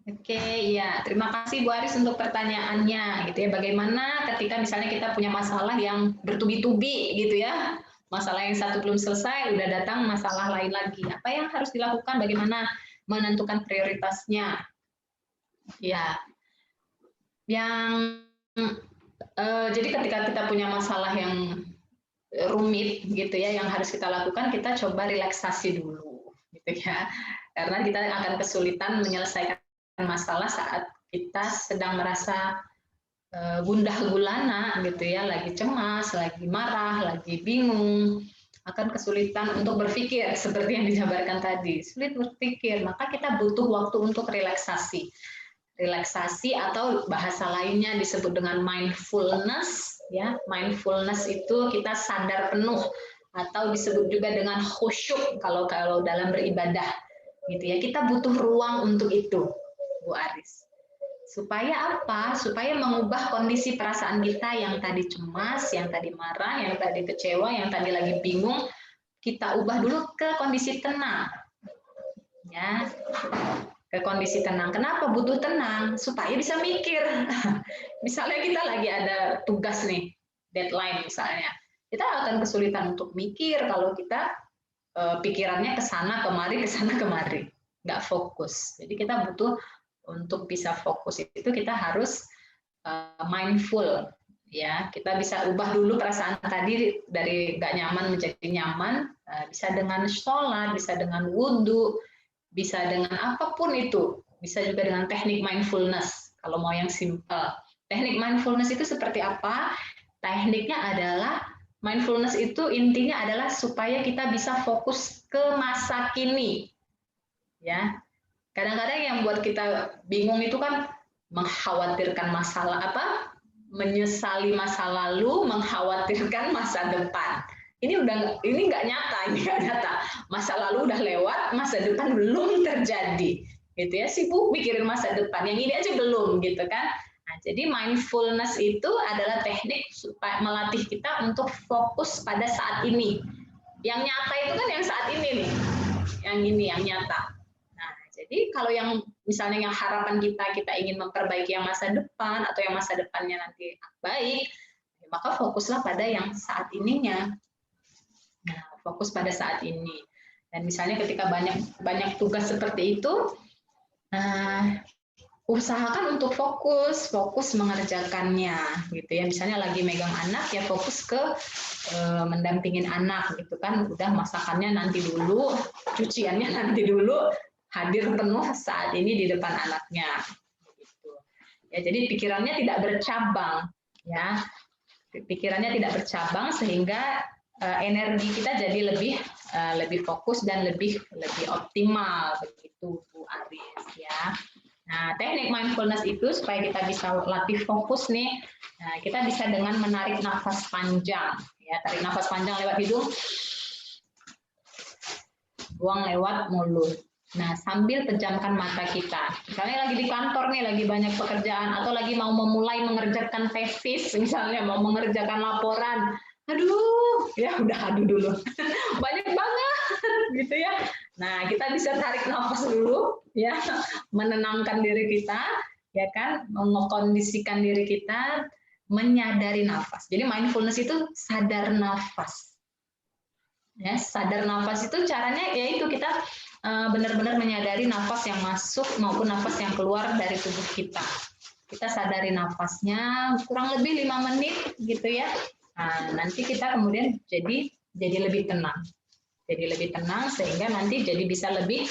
Oke, iya. Terima kasih Bu Aris untuk pertanyaannya, gitu ya. Bagaimana ketika misalnya kita punya masalah yang bertubi-tubi, gitu ya. Masalah yang satu belum selesai, udah datang masalah lain lagi. Apa yang harus dilakukan? Bagaimana menentukan prioritasnya? Ya, jadi ketika kita punya masalah yang rumit, gitu ya, yang harus kita lakukan, kita coba relaksasi dulu, gitu ya. Karena kita akan kesulitan menyelesaikan masalah saat kita sedang merasa gundah gulana, gitu ya, lagi cemas, lagi marah, lagi bingung, akan kesulitan untuk berpikir seperti yang dijabarkan tadi, sulit berpikir, maka kita butuh waktu untuk relaksasi. Relaksasi atau bahasa lainnya disebut dengan mindfulness, ya. Mindfulness itu kita sadar penuh atau disebut juga dengan khusyuk kalau dalam beribadah, gitu ya. Kita butuh ruang untuk itu, Bu Aris. Supaya apa? Supaya mengubah kondisi perasaan kita yang tadi cemas, yang tadi marah, yang tadi kecewa, yang tadi lagi bingung, kita ubah dulu ke kondisi tenang. Ya. Ke kondisi tenang. Kenapa butuh tenang? Supaya bisa mikir. Misalnya kita lagi ada tugas nih, deadline misalnya. Kita akan kesulitan untuk mikir kalau kita pikirannya ke sana kemari, ke sana kemari. Nggak fokus. Jadi kita butuh untuk bisa fokus itu kita harus mindful. Ya, kita bisa ubah dulu perasaan tadi dari nggak nyaman menjadi nyaman. Bisa dengan sholat, bisa dengan wudhu, bisa dengan apapun itu, bisa juga dengan teknik mindfulness, kalau mau yang simple. Teknik mindfulness itu seperti apa? Tekniknya adalah, mindfulness itu intinya adalah supaya kita bisa fokus ke masa kini. Ya, kadang-kadang yang buat kita bingung itu kan mengkhawatirkan masalah menyesali masa lalu, mengkhawatirkan masa depan. ini nggak nyata, Masa lalu udah lewat, masa depan belum terjadi, gitu ya. Sibuk mikirin masa depan, yang ini aja belum, gitu kan. Nah, jadi mindfulness itu adalah teknik supaya melatih kita untuk fokus pada saat ini. Yang nyata itu kan yang saat ini nih, yang ini yang nyata. Nah, jadi kalau yang misalnya yang harapan kita ingin memperbaiki yang masa depan atau yang masa depannya nanti baik, maka fokuslah pada yang saat ininya. Nah, fokus pada saat ini. Dan misalnya ketika banyak tugas seperti itu, usahakan untuk fokus mengerjakannya, gitu ya. Misalnya lagi megang anak, ya fokus ke mendampingin anak, gitu kan. Udah masakannya nanti dulu, cuciannya nanti dulu, hadir penuh saat ini di depan anaknya. Gitu. Ya, jadi pikirannya tidak bercabang, ya. Pikirannya tidak bercabang sehingga energi kita jadi lebih fokus dan lebih optimal, begitu Bu Aris, ya. Nah, teknik mindfulness itu supaya kita bisa latih fokus nih, nah, kita bisa dengan menarik nafas panjang, ya. Tarik nafas panjang lewat hidung, buang lewat mulut. Nah, sambil pejamkan mata kita. Misalnya lagi di kantor nih, lagi banyak pekerjaan, atau lagi mau memulai mengerjakan tesis, misalnya mau mengerjakan laporan. Aduh, ya udah aduh dulu. Banyak banget, gitu ya. Nah, kita bisa tarik nafas dulu, ya, menenangkan diri kita, ya kan, mengkondisikan diri kita, menyadari nafas. Jadi mindfulness itu sadar nafas. Ya, sadar nafas itu caranya yaitu kita benar-benar menyadari nafas yang masuk maupun nafas yang keluar dari tubuh kita. Kita sadari nafasnya kurang lebih 5 menit, gitu ya. Nah, nanti kita kemudian jadi lebih tenang. Jadi lebih tenang sehingga nanti jadi bisa lebih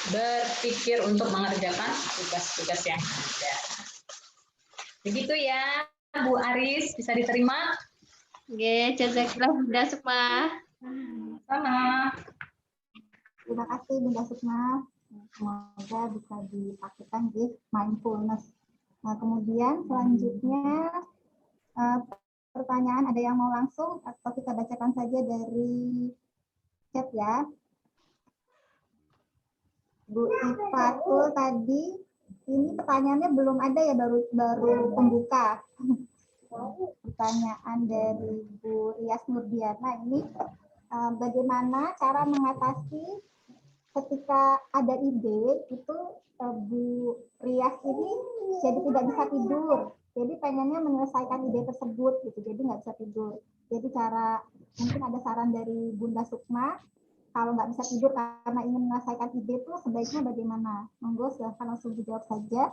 berpikir untuk mengerjakan tugas-tugas yang ada. Begitu ya, Bu Aris, bisa diterima? Oke, jazakallah Bunda Sukma. Sama. Terima kasih Bunda Sukma. Semoga bisa dipraktikkan di mindfulness. Nah, kemudian selanjutnya pertanyaan ada yang mau langsung atau kita bacakan saja dari chat ya. Bu Ifatul tadi ini pertanyaannya belum ada ya, baru pembuka. Pertanyaan dari Bu Rias Nurdiana ini, bagaimana cara mengatasi ketika ada ide itu Bu Rias ini jadi tidak bisa tidur, jadi pengennya menyelesaikan ide tersebut gitu, jadi nggak bisa tidur. Jadi mungkin ada saran dari Bunda Sukma, kalau nggak bisa tidur karena ingin menyelesaikan ide itu sebaiknya bagaimana? Monggo silahkan langsung dijawab saja.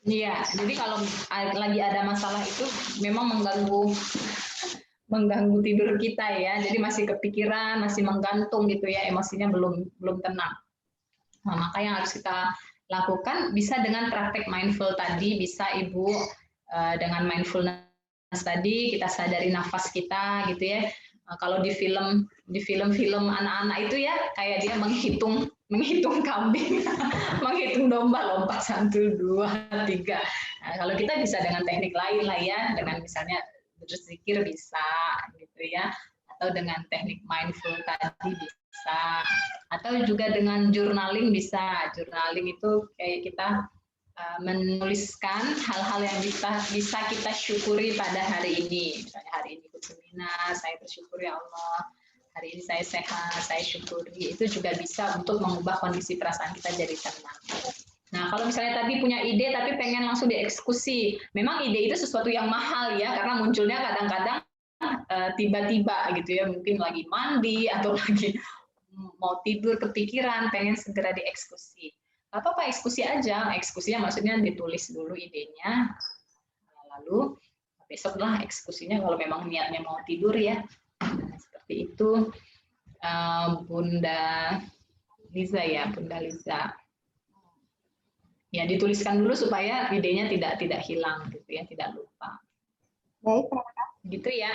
Iya, jadi kalau lagi ada masalah itu memang mengganggu tidur kita ya. Jadi masih kepikiran, masih menggantung gitu ya, emosinya belum tenang. Nah, maka yang harus kita lakukan bisa dengan praktek mindful tadi, bisa Ibu dengan mindfulness tadi kita sadari nafas kita gitu ya. Kalau di film anak-anak itu ya kayak dia menghitung kambing, menghitung domba, lompat 1, 2, 3. Nah, kalau kita bisa dengan teknik lain lah ya, dengan misalnya berzikir bisa gitu ya, atau dengan teknik mindful tadi bisa, atau juga dengan journaling bisa. Journaling itu kayak kita menuliskan hal-hal yang bisa kita syukuri pada hari ini. Misalnya hari ini ikut seminar, saya bersyukur ya Allah. Hari ini saya sehat, saya syukuri. Itu juga bisa untuk mengubah kondisi perasaan kita jadi tenang. Nah, kalau misalnya tadi punya ide tapi pengen langsung dieksekusi, memang ide itu sesuatu yang mahal ya, karena munculnya kadang-kadang tiba-tiba gitu ya, mungkin lagi mandi atau lagi mau tidur kepikiran, pengen segera dieksekusi. Apa-apa eksekusi aja, eksekusinya maksudnya ditulis dulu idenya, lalu besoklah eksekusinya kalau memang niatnya mau tidur ya. Nah, seperti itu Bunda Liza ya, Bunda Liza. Ya dituliskan dulu supaya idenya tidak hilang gitu ya, tidak lupa. Baik, terima kasih. Gitu ya.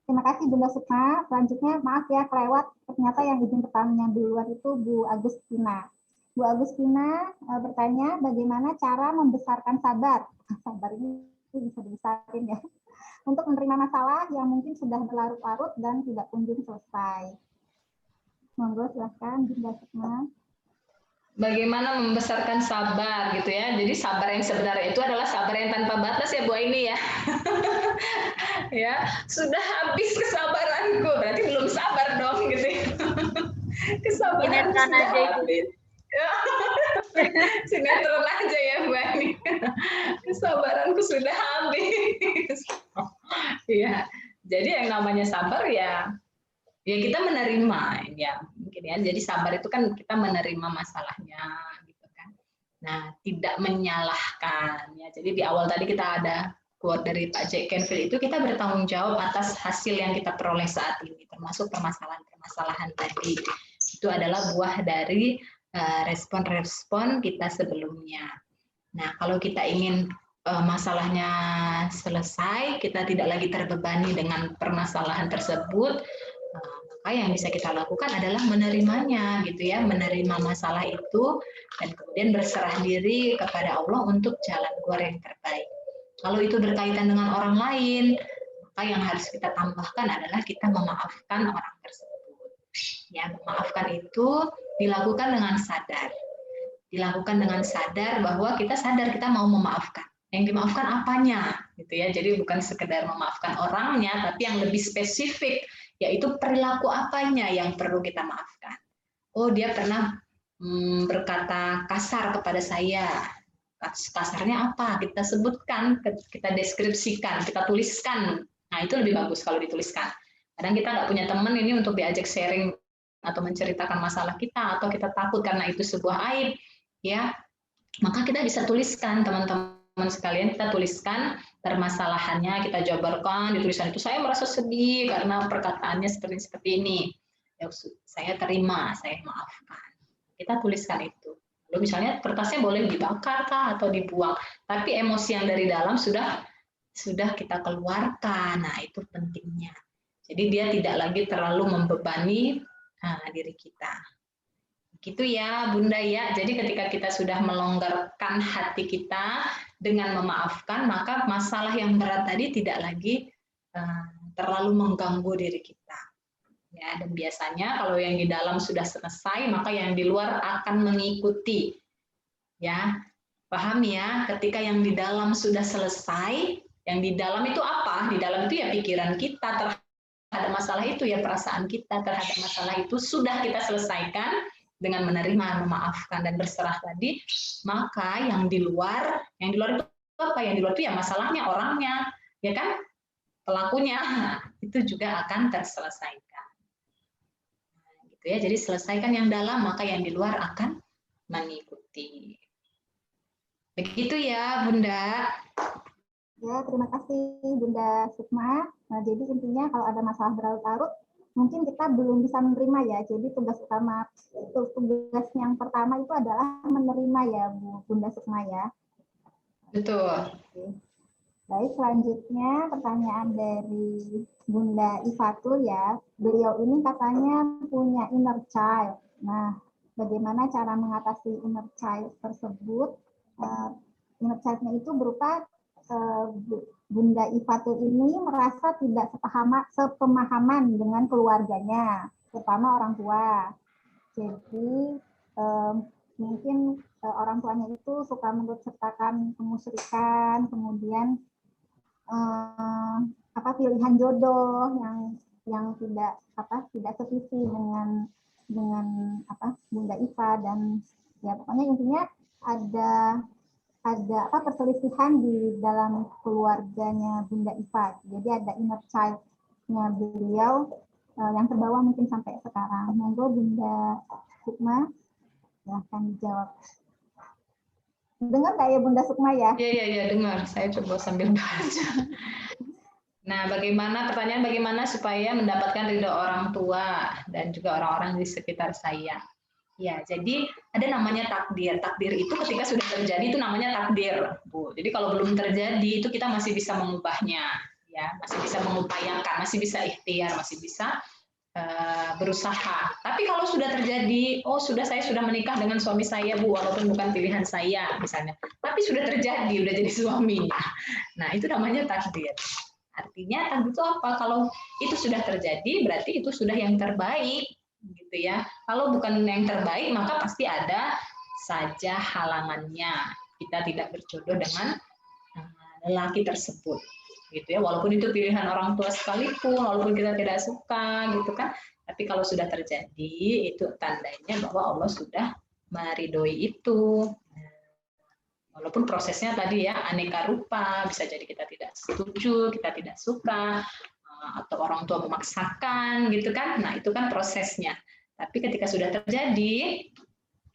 Terima kasih Bunda Sukma. Selanjutnya maaf ya kelewat, ternyata yang izin pertanyaan duluan itu Bu Agustina. Bu Agustina bertanya bagaimana cara membesarkan sabar. Sabar ini bisa dibesarin ya. untuk menerima masalah yang mungkin sudah berlarut-larut dan tidak kunjung selesai. Monggo silahkan Bunda Sukma. Bagaimana membesarkan sabar gitu ya. Jadi sabar yang sebenarnya itu adalah sabar yang tanpa batas ya Bu Aini ya. Ya, sudah habis kesabaranku. Berarti belum sabar dong gitu ya. Kesabaran sudah habis. Sinetron aja ya Bu Aini. Kesabaranku sudah habis. Ya. Jadi yang namanya sabar ya kita menerima ya mungkin ya. Jadi sabar itu kan kita menerima masalahnya gitu kan. Nah, tidak menyalahkan ya. Jadi di awal tadi kita ada quote dari Pak Jack Canfield itu, kita bertanggung jawab atas hasil yang kita peroleh saat ini, termasuk permasalahan-permasalahan tadi. Itu adalah buah dari respon-respon kita sebelumnya. Nah, kalau kita ingin masalahnya selesai, kita tidak lagi terbebani dengan permasalahan tersebut, maka yang bisa kita lakukan adalah menerimanya gitu ya, menerima masalah itu dan kemudian berserah diri kepada Allah untuk jalan keluar yang terbaik. Kalau itu berkaitan dengan orang lain, maka yang harus kita tambahkan adalah kita memaafkan orang tersebut. Ya, memaafkan itu dilakukan dengan sadar. Dilakukan dengan sadar bahwa kita sadar kita mau memaafkan. Yang dimaafkan apanya gitu ya. Jadi bukan sekedar memaafkan orangnya, tapi yang lebih spesifik yaitu perilaku apanya yang perlu kita maafkan. Oh, dia pernah berkata kasar kepada saya. Kasarnya apa? Kita sebutkan, kita deskripsikan, kita tuliskan. Nah, itu lebih bagus kalau dituliskan. Kadang kita nggak punya teman ini untuk diajak sharing atau menceritakan masalah kita, atau kita takut karena itu sebuah aib, ya. Maka kita bisa tuliskan, teman-teman sekalian, kita tuliskan permasalahannya, kita jabarkan di tulisan itu. Saya merasa sedih karena perkataannya seperti ini. Ya, saya terima, saya maafkan. Kita tuliskan itu. Lalu misalnya kertasnya boleh dibakar kah atau dibuang, tapi emosi yang dari dalam sudah kita keluarkan. Nah, itu pentingnya. Jadi dia tidak lagi terlalu membebani diri kita. Gitu ya, Bunda ya. Jadi ketika kita sudah melonggarkan hati kita dengan memaafkan, maka masalah yang berat tadi tidak lagi terlalu mengganggu diri kita. Ya, dan biasanya kalau yang di dalam sudah selesai, maka yang di luar akan mengikuti. Ya, paham ya? Ketika yang di dalam sudah selesai, yang di dalam itu apa? Di dalam itu ya pikiran kita terhadap masalah itu, ya perasaan kita terhadap masalah itu sudah kita selesaikan dengan menerima, memaafkan dan berserah tadi. Maka yang di luar itu apa? Yang di luar itu ya masalahnya, orangnya, ya kan? Pelakunya itu juga akan terselesaikan. Ya, jadi selesaikan yang dalam, maka yang di luar akan mengikuti. Begitu ya, Bunda. Ya, terima kasih Bunda Sukma. Nah, jadi intinya kalau ada masalah berlarut-larut, mungkin kita belum bisa menerima ya. Jadi tugas yang pertama itu adalah menerima ya, Bunda Sukma ya. Betul. Oke. Baik, selanjutnya pertanyaan dari Bunda Ifatul ya. Beliau ini katanya punya inner child. Nah, bagaimana cara mengatasi inner child tersebut? Inner child-nya itu berupa Bunda Ifatul ini merasa tidak sepemahaman dengan keluarganya, terutama orang tua. Jadi mungkin orang tuanya itu suka mengikutsertakan kemusyrikan, kemudian pilihan jodoh yang tidak sevisi dengan Bunda Ifa, dan ya pokoknya intinya ada perselisihan di dalam keluarganya Bunda Ifa. Jadi ada inner child-nya beliau yang terbawa mungkin sampai sekarang. Monggo Bunda Sukma, silahkan dijawab. Dengar nggak ya Bunda Sukma ya? Iya, dengar. Saya coba sambil baca. Nah, pertanyaan bagaimana supaya mendapatkan ridho orang tua dan juga orang-orang di sekitar saya? Ya, jadi ada namanya takdir. Takdir itu ketika sudah terjadi itu namanya takdir, Bu. Jadi kalau belum terjadi itu kita masih bisa mengubahnya, ya, masih bisa mengupayakan, masih bisa ikhtiar, masih bisa berusaha. Tapi kalau sudah terjadi, saya sudah menikah dengan suami saya, Bu, walaupun bukan pilihan saya misalnya, tapi sudah terjadi, sudah jadi suaminya. Nah, itu namanya takdir. Artinya takdir itu apa? Kalau itu sudah terjadi, berarti itu sudah yang terbaik, gitu ya. Kalau bukan yang terbaik, maka pasti ada saja halangannya. Kita tidak berjodoh dengan lelaki tersebut, gitu ya. Walaupun itu pilihan orang tua sekalipun, walaupun kita tidak suka, gitu kan. Tapi kalau sudah terjadi, itu tandanya bahwa Allah sudah meridhoi itu. Walaupun prosesnya tadi ya aneka rupa, bisa jadi kita tidak setuju, kita tidak suka, atau orang tua memaksakan gitu kan. Nah, itu kan prosesnya. Tapi ketika sudah terjadi,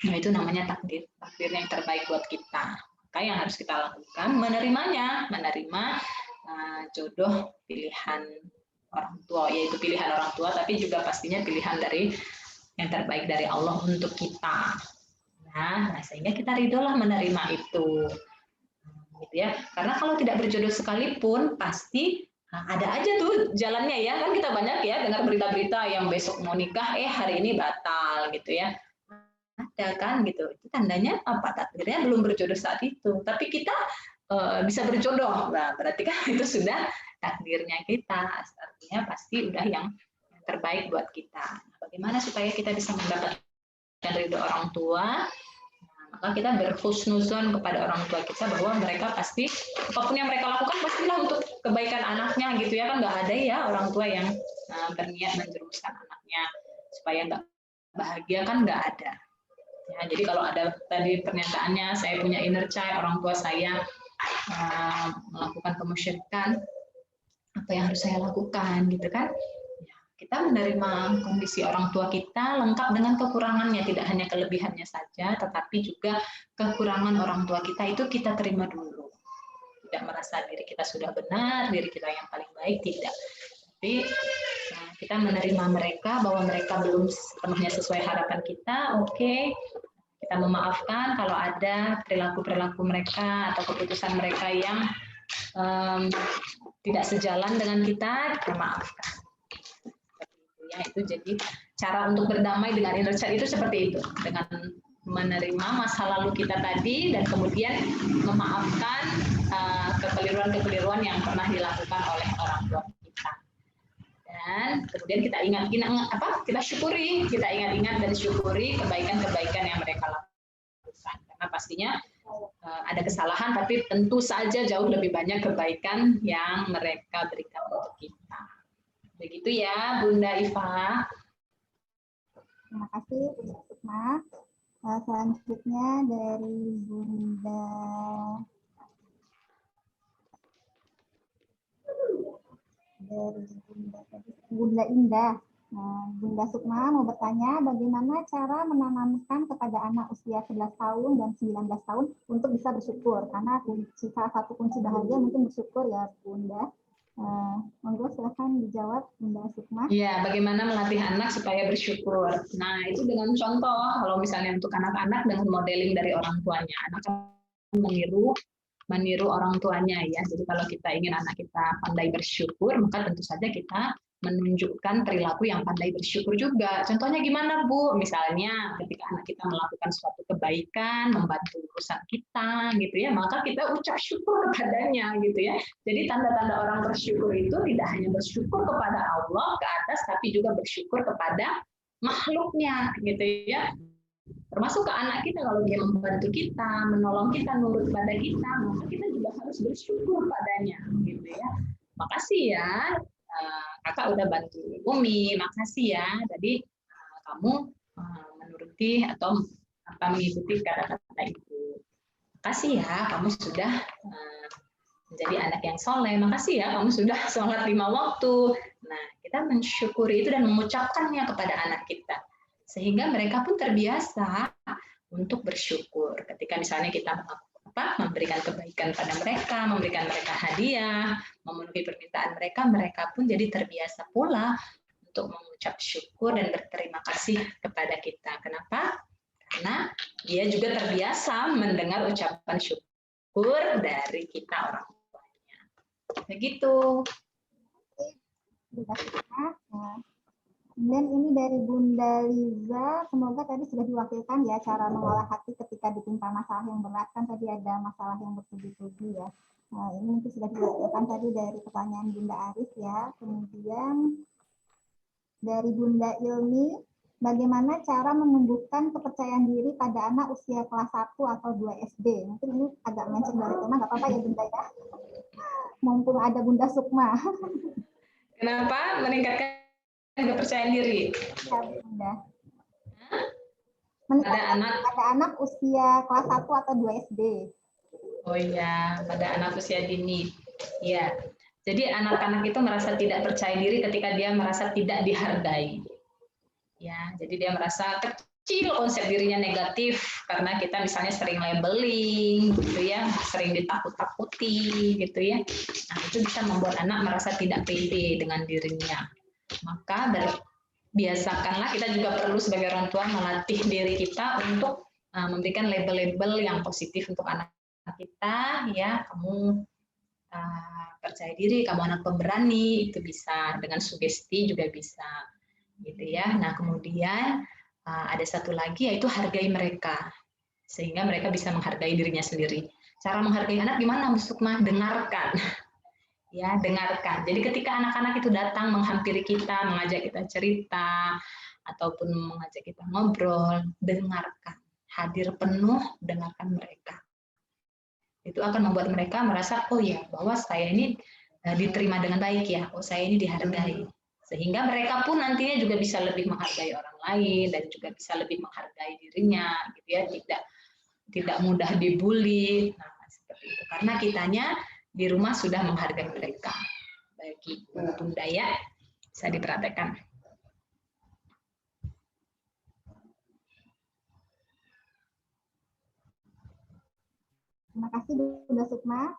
nah itu namanya takdir, takdir yang terbaik buat kita. Maka yang harus kita lakukan menerimanya, menerima jodoh pilihan orang tua, yaitu pilihan orang tua, tapi juga pastinya pilihan dari yang terbaik dari Allah untuk kita. Nah, sehingga kita ridholah menerima itu, gitu ya. Karena kalau tidak berjodoh sekalipun, pasti ada aja tuh jalannya ya. Kan kita banyak ya dengar berita-berita yang besok mau nikah, hari ini batal, gitu ya. Ada kan, gitu. Itu tandanya apa? Takdirnya belum berjodoh saat itu. Tapi kita bisa berjodoh, nah, berarti kan itu sudah takdirnya kita. Artinya pasti udah yang terbaik buat kita. Bagaimana supaya kita bisa mendapatkan ridho orang tua? Maka kita berhusnuzon kepada orang tua kita bahwa mereka pasti apapun yang mereka lakukan pastilah untuk kebaikan anaknya, gitu ya. Kan nggak ada ya orang tua yang berniat menjerumuskan anaknya supaya nggak bahagia, kan nggak ada ya. Jadi kalau ada tadi pernyataannya saya punya inner child, orang tua saya melakukan kemusyrikan, apa yang harus saya lakukan, gitu kan. Kita menerima kondisi orang tua kita lengkap dengan kekurangannya, tidak hanya kelebihannya saja, tetapi juga kekurangan orang tua kita itu kita terima dulu. Tidak merasa diri kita sudah benar, diri kita yang paling baik, tidak. Tapi kita menerima mereka bahwa mereka belum sepenuhnya sesuai harapan kita, oke. Kita memaafkan kalau ada perilaku-perilaku mereka atau keputusan mereka yang tidak sejalan dengan kita maafkan. Ya, itu jadi cara untuk berdamai dengan inner child itu seperti itu, dengan menerima masa lalu kita tadi dan kemudian memaafkan kekeliruan-kekeliruan yang pernah dilakukan oleh orang tua kita. Dan kemudian kita kita syukuri, kita ingat-ingat dan syukuri kebaikan-kebaikan yang mereka lakukan. Karena pastinya ada kesalahan, tapi tentu saja jauh lebih banyak kebaikan yang mereka berikan untuk kita. Begitu ya, Bunda Iva. Terima kasih, Bunda Sukma. Selanjutnya dari Bunda Indah. Bunda Sukma mau bertanya bagaimana cara menanamkan kepada anak usia 11 tahun dan 19 tahun untuk bisa bersyukur. Karena salah satu kunci bahagia mungkin bersyukur ya, Bunda. Monggo silahkan dijawab Bunda Sukma. Iya, bagaimana melatih anak supaya bersyukur. Nah, itu dengan contoh, kalau misalnya untuk anak-anak dengan modeling dari orang tuanya. Anak meniru orang tuanya ya. Jadi kalau kita ingin anak kita pandai bersyukur, maka tentu saja kita menunjukkan perilaku yang pandai bersyukur juga. Contohnya gimana, Bu? Misalnya ketika anak kita melakukan suatu kebaikan, membantu urusan kita, gitu ya, maka kita ucap syukur kepadanya, gitu ya. Jadi tanda-tanda orang bersyukur itu tidak hanya bersyukur kepada Allah ke atas, tapi juga bersyukur kepada makhluknya, gitu ya. Termasuk ke anak kita, kalau dia membantu kita, menolong kita, nurut pada kita, maka kita juga harus bersyukur padanya, gitu ya. Makasih ya. Kakak udah bantu Umi, makasih ya. Jadi kamu menuruti atau mengikuti kata-kata Ibu. Makasih ya, kamu sudah menjadi anak yang soleh. Makasih ya, kamu sudah sholat 5 waktu. Nah, kita mensyukuri itu dan mengucapkannya kepada anak kita. Sehingga mereka pun terbiasa untuk bersyukur. Ketika misalnya kita memberikan kebaikan pada mereka, memberikan mereka hadiah, memenuhi permintaan mereka, mereka pun jadi terbiasa pula untuk mengucap syukur dan berterima kasih kepada kita. Kenapa? Karena dia juga terbiasa mendengar ucapan syukur dari kita orang tuanya. Begitu. Kemudian ini dari Bunda Liza, semoga tadi sudah diwakilkan ya cara mengolah hati ketika ditimpa masalah yang berat, kan tadi ada masalah yang bertubi-tubi ya. Nah, ini mungkin sudah diwakilkan tadi dari pertanyaan Bunda Aris ya. Kemudian dari Bunda Ilmi, bagaimana cara menumbuhkan kepercayaan diri pada anak usia kelas 1 atau 2 SD? Mungkin ini agak melenceng dari tema, nggak apa-apa ya Bunda ya. Mumpung ada Bunda Sukma. Kenapa meningkatkan kepercayaan diri? Ya, Bunda. Pada anak usia kelas 1 atau 2 SD. Oh iya, pada anak usia dini. Ya. Jadi anak-anak itu merasa tidak percaya diri ketika dia merasa tidak dihargai. Ya, jadi dia merasa kecil, konsep dirinya negatif karena kita misalnya sering labeling gitu ya, sering ditakut-takuti gitu ya. Nah, itu bisa membuat anak merasa tidak pede dengan dirinya. Maka biasakanlah, kita juga perlu sebagai orang tua melatih diri kita untuk memberikan label-label yang positif untuk anak kita ya. Kamu percaya diri, kamu anak pemberani, itu bisa dengan sugesti juga bisa gitu ya. Nah, kemudian ada satu lagi yaitu hargai mereka sehingga mereka bisa menghargai dirinya sendiri. Cara menghargai anak gimana, Bu Sukma? Dengarkan. Ya, dengarkan. Jadi ketika anak-anak itu datang menghampiri kita, mengajak kita cerita ataupun mengajak kita ngobrol, dengarkan. Hadir penuh, dengarkan mereka. Itu akan membuat mereka merasa, oh ya, bahwa saya ini diterima dengan baik ya, oh saya ini dihargai. Sehingga mereka pun nantinya juga bisa lebih menghargai orang lain dan juga bisa lebih menghargai dirinya, gitu ya, tidak mudah dibully. Nah, seperti itu. Karena kitanya di rumah sudah menghargai mereka. Bagi Bunda ya, bisa diperhatikan. Terima kasih Bunda Sukma.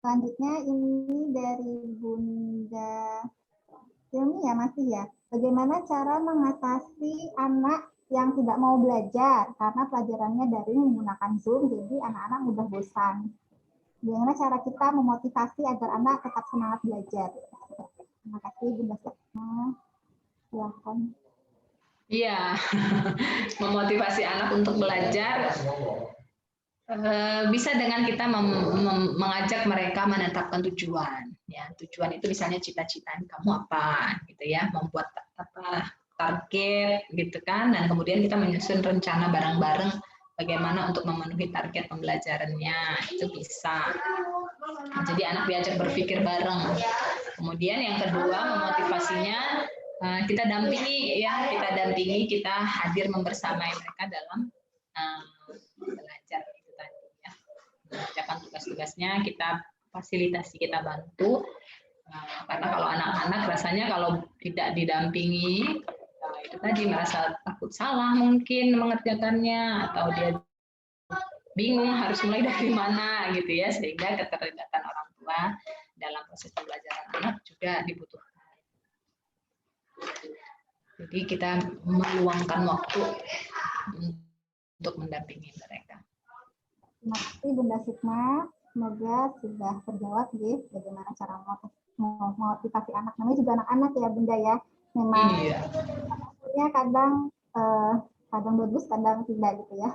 Selanjutnya ini dari Bunda Ilmi ya, masih ya. Bagaimana cara mengatasi anak yang tidak mau belajar karena pelajarannya daring menggunakan Zoom, jadi anak-anak mudah bosan. Bagaimana cara kita memotivasi agar anak tetap semangat belajar? Terima kasih Bunda Sukma. Silakan. Iya, memotivasi anak untuk belajar bisa dengan kita mengajak mereka menetapkan tujuan. Ya, tujuan itu misalnya cita-cita kamu apa, gitu ya, membuat apa target, gitu kan, dan kemudian kita menyusun rencana bareng-bareng bagaimana untuk memenuhi target pembelajarannya, itu bisa. Jadi anak diajak berpikir bareng. Kemudian yang kedua, memotivasinya kita dampingi ya, kita hadir membersamai mereka dalam belajar itu tadi ya. Mengerjakan tugas-tugasnya kita fasilitasi, kita bantu. Karena kalau anak-anak rasanya kalau tidak didampingi itu tadi merasa takut salah mungkin mengerjakannya, atau dia bingung harus mulai dari mana gitu ya, sehingga keterlibatan orang tua dalam proses pembelajaran anak juga dibutuhkan. Jadi kita meluangkan waktu untuk mendampingi mereka. Terima kasih Bunda Sukma. Semoga sudah terjawab ya, bagaimana cara memotivasi anak. Namanya juga anak-anak ya Bunda ya. Memang iya. kadang bagus, kadang tidak gitu ya.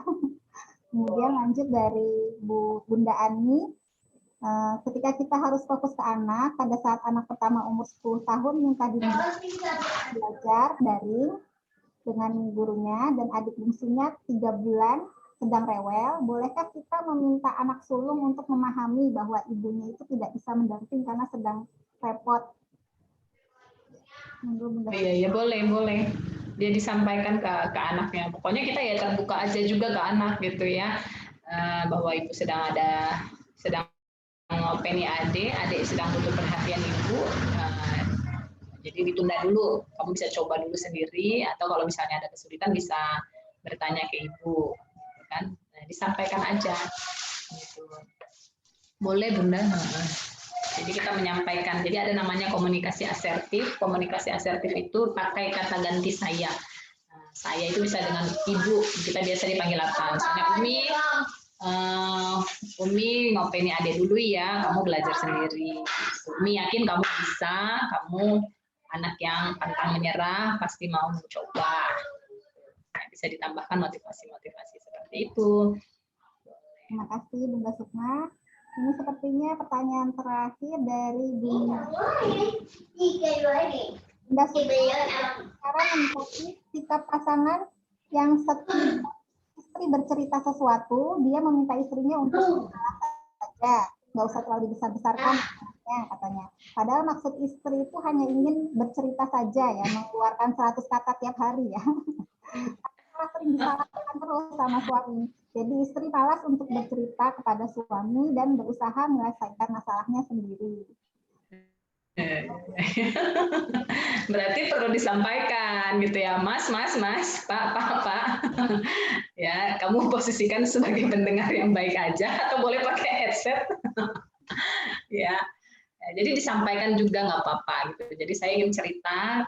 Kemudian lanjut dari Bunda Ani. Ketika kita harus fokus ke anak, pada saat anak pertama umur 10 tahun minta belajar daring dengan gurunya dan adik bungsunya 3 bulan sedang rewel, bolehkah kita meminta anak sulung untuk memahami bahwa ibunya itu tidak bisa mendamping karena sedang repot? Iya, boleh. Dia disampaikan ke anaknya. Pokoknya kita ya terbuka aja juga ke anak gitu ya, bahwa ibu sedang ngopeni adik sedang butuh perhatian ibu. Jadi ditunda dulu, kamu bisa coba dulu sendiri, atau kalau misalnya ada kesulitan bisa bertanya ke ibu, kan? Nah, disampaikan aja, gitu. Boleh Bunda. Jadi kita menyampaikan. Jadi ada namanya komunikasi asertif. Komunikasi asertif itu pakai kata ganti saya. Nah, saya itu bisa dengan ibu. Kita biasa dipanggil apa? Misalnya Umi ngopeni adek dulu ya, kamu belajar sendiri. Umi yakin kamu bisa, kamu anak yang pantang menyerah pasti mau mencoba. Nah, bisa ditambahkan motivasi-motivasi seperti itu. Terima kasih Bunda Sukma. Ini sepertinya pertanyaan terakhir dari Bunda Sukma. Cara menyikapi sikap pasangan yang setiap istri bercerita sesuatu, dia meminta istrinya untuk saja, nggak usah terlalu dibesar-besarkan, katanya. Padahal maksud istri itu hanya ingin bercerita saja ya, mengeluarkan 100 kata tiap hari ya. Sering disalahkan terus sama suami. Jadi istri malas untuk bercerita kepada suami dan berusaha menyelesaikan masalahnya sendiri. Berarti perlu disampaikan gitu ya, Mas, Pak. Ya, kamu posisikan sebagai pendengar yang baik aja atau boleh pakai headset. Ya. Jadi disampaikan juga nggak apa-apa gitu. Jadi saya ingin cerita,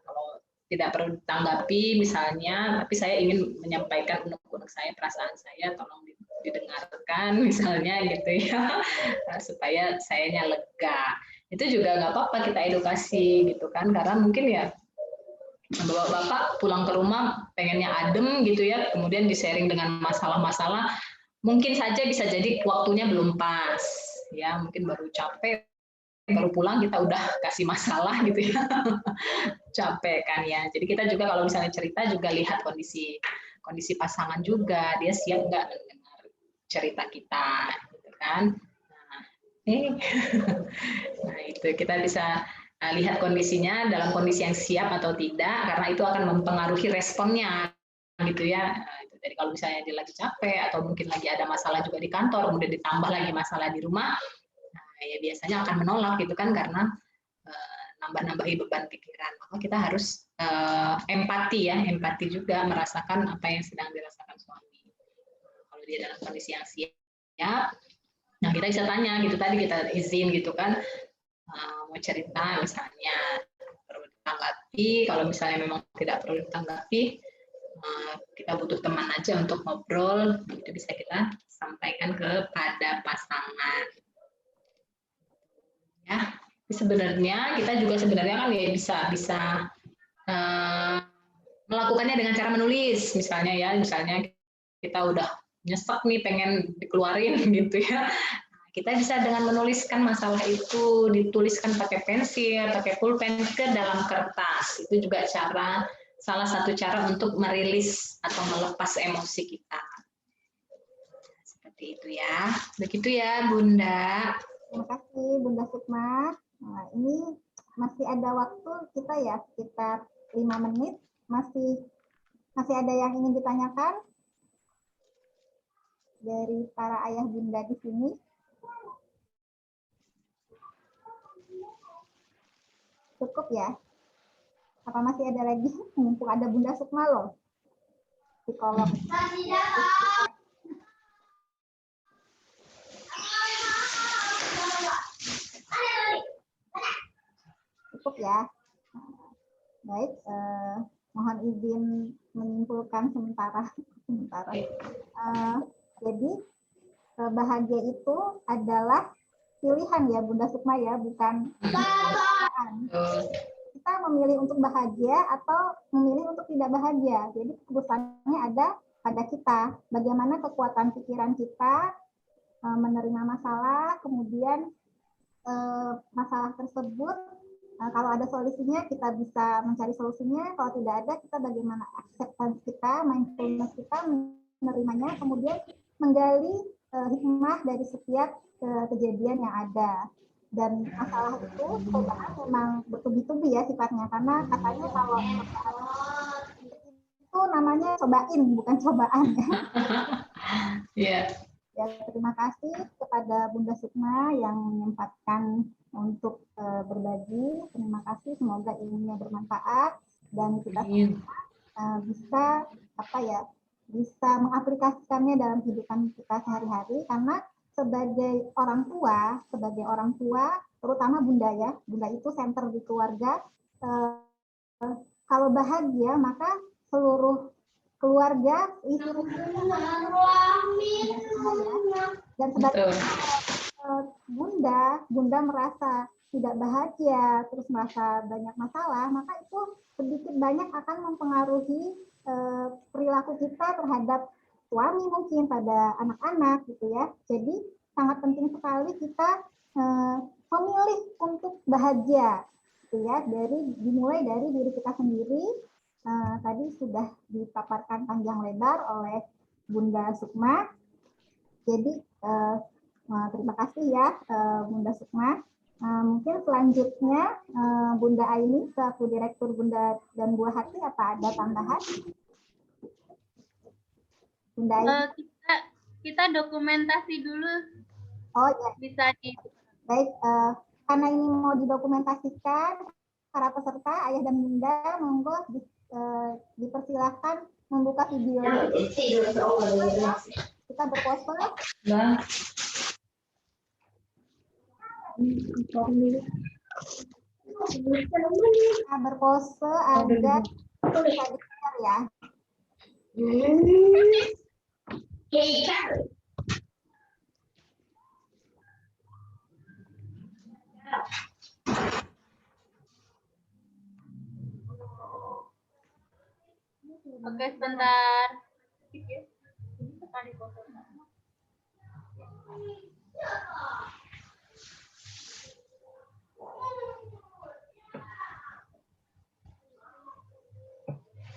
kalau tidak perlu ditanggapi misalnya, tapi saya ingin menyampaikan unek-unek saya, perasaan saya, tolong didengarkan misalnya gitu ya, supaya sayanya lega. Itu juga nggak apa-apa kita edukasi gitu kan, karena mungkin ya bapak-bapak pulang ke rumah pengennya adem gitu ya, kemudian di-sharing dengan masalah-masalah, mungkin saja bisa jadi waktunya belum pas ya, mungkin baru capek, baru pulang kita udah kasih masalah gitu ya. Capek kan ya. Jadi kita juga kalau misalnya cerita juga lihat kondisi pasangan juga, dia siap nggak mendengar cerita kita gitu kan. Nah, itu kita bisa lihat kondisinya dalam kondisi yang siap atau tidak, karena itu akan mempengaruhi responnya gitu ya. Jadi kalau misalnya dia lagi capek atau mungkin lagi ada masalah juga di kantor, kemudian ditambah lagi masalah di rumah, nah, ya biasanya akan menolak gitu kan, karena nambah-nambahi beban pikiran. Maka kita harus empati juga merasakan apa yang sedang dirasakan suami. Kalau dia dalam kondisi yang siap, nah kita bisa tanya gitu, tadi kita izin gitu kan, mau cerita misalnya, perlu ditanggapi, kalau misalnya memang tidak perlu ditanggapi, kita butuh teman aja untuk ngobrol, itu bisa kita sampaikan kepada pasangan. Ya, sebenarnya kita juga sebenarnya kan ya bisa melakukannya dengan cara menulis, misalnya ya, misalnya kita udah nyesek nih pengen dikeluarin gitu ya. Kita bisa dengan menuliskan masalah itu, dituliskan pakai pensil, pakai pulpen ke dalam kertas. Itu juga salah satu cara untuk merilis atau melepas emosi kita. Seperti itu ya. Begitu ya, Bunda. Terima kasih Bunda Sukma. Nah, ini masih ada waktu kita ya, sekitar 5 menit. Masih ada yang ingin ditanyakan dari para ayah bunda di sini? Cukup ya? Apa masih ada lagi? Mumpung ada Bunda Sukma loh, psikolog. Cukup ya? Baik, mohon izin menyimpulkan sementara. Jadi bahagia itu adalah pilihan ya Bunda Sukma ya, bukan kebiasaan. Kita memilih untuk bahagia atau memilih untuk tidak bahagia. Jadi keputusannya ada pada kita. Bagaimana kekuatan pikiran kita menerima masalah, kemudian masalah tersebut kalau ada solusinya kita bisa mencari solusinya, kalau tidak ada kita bagaimana acceptance kita, mindfulness kita menerimanya, kemudian menggali hikmah dari setiap kejadian yang ada. Dan masalah itu cobaan memang bertubi-tubi ya sifatnya, karena katanya kalau itu namanya cobain bukan cobaan ya. Yeah. Ya, terima kasih kepada Bunda Sukma yang menyempatkan untuk berbagi. Terima kasih, semoga ilmunya bermanfaat dan kita bisa bisa mengaplikasikannya dalam kehidupan kita sehari-hari, karena sebagai orang tua terutama Bunda ya, Bunda itu senter di keluarga. Kalau bahagia maka seluruh keluarga itu dan sebagai Bunda merasa tidak bahagia, terus merasa banyak masalah, maka itu sedikit banyak akan mempengaruhi perilaku kita terhadap suami mungkin pada anak-anak gitu ya. Jadi sangat penting sekali kita memilih untuk bahagia, gitu ya. Dimulai dari diri kita sendiri. Tadi sudah dipaparkan panjang lebar oleh Bunda Sukma. Jadi terima kasih ya Bunda Sukma. Mungkin selanjutnya Bunda Aini selaku Direktur Bunda dan Buah Hati, apa ada tambahan? Bunda Aini. Kita dokumentasi dulu. Oh ya. Bisa di. Baik, karena ini mau didokumentasikan, para peserta ayah dan bunda monggo dipersilahkan membuka video. Kita berpose. Kita berpose agar bisa di-share ya. Oke, sebentar.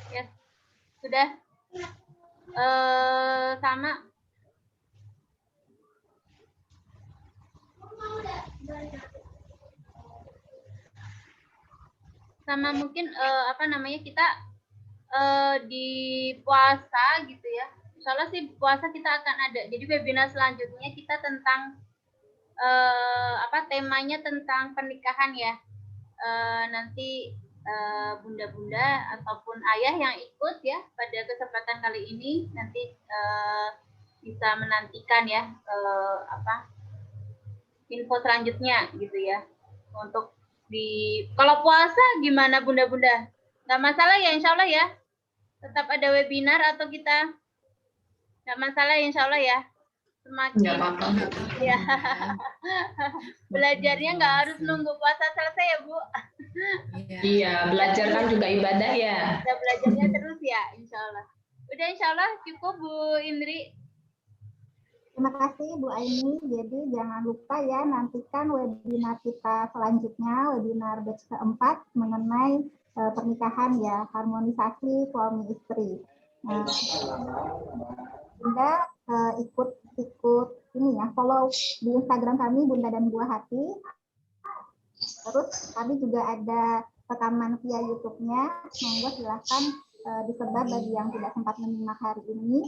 Ya, sudah. Sama. Sama mungkin apa namanya, kita di puasa gitu ya. Soalnya sih puasa kita akan ada. Jadi webinar selanjutnya kita tentang temanya tentang pernikahan ya. Nanti bunda-bunda ataupun ayah yang ikut ya pada kesempatan kali ini nanti bisa menantikan ya info selanjutnya gitu ya. Untuk kalau puasa gimana bunda-bunda? Nggak masalah ya, insya Allah ya. Tetap ada webinar atau kita nggak masalah ya, insya Allah ya. Semakin nggak apa-apa. Ya. Belajarnya nggak harus nunggu puasa selesai ya Bu. Iya, belajar kan juga ibadah ya. Kita belajarnya terus ya, insya Allah. Udah insya Allah cukup Bu Indri. Terima kasih Bu Aini. Jadi jangan lupa ya nantikan webinar kita selanjutnya, webinar batch keempat mengenai pernikahan ya, harmonisasi suami istri. Bunda ikut ini ya, follow di Instagram kami Bunda dan Buah Hati. Terus kami juga ada rekaman via YouTube-nya. Monggo silahkan disebar bagi yang tidak sempat menyimak hari ini.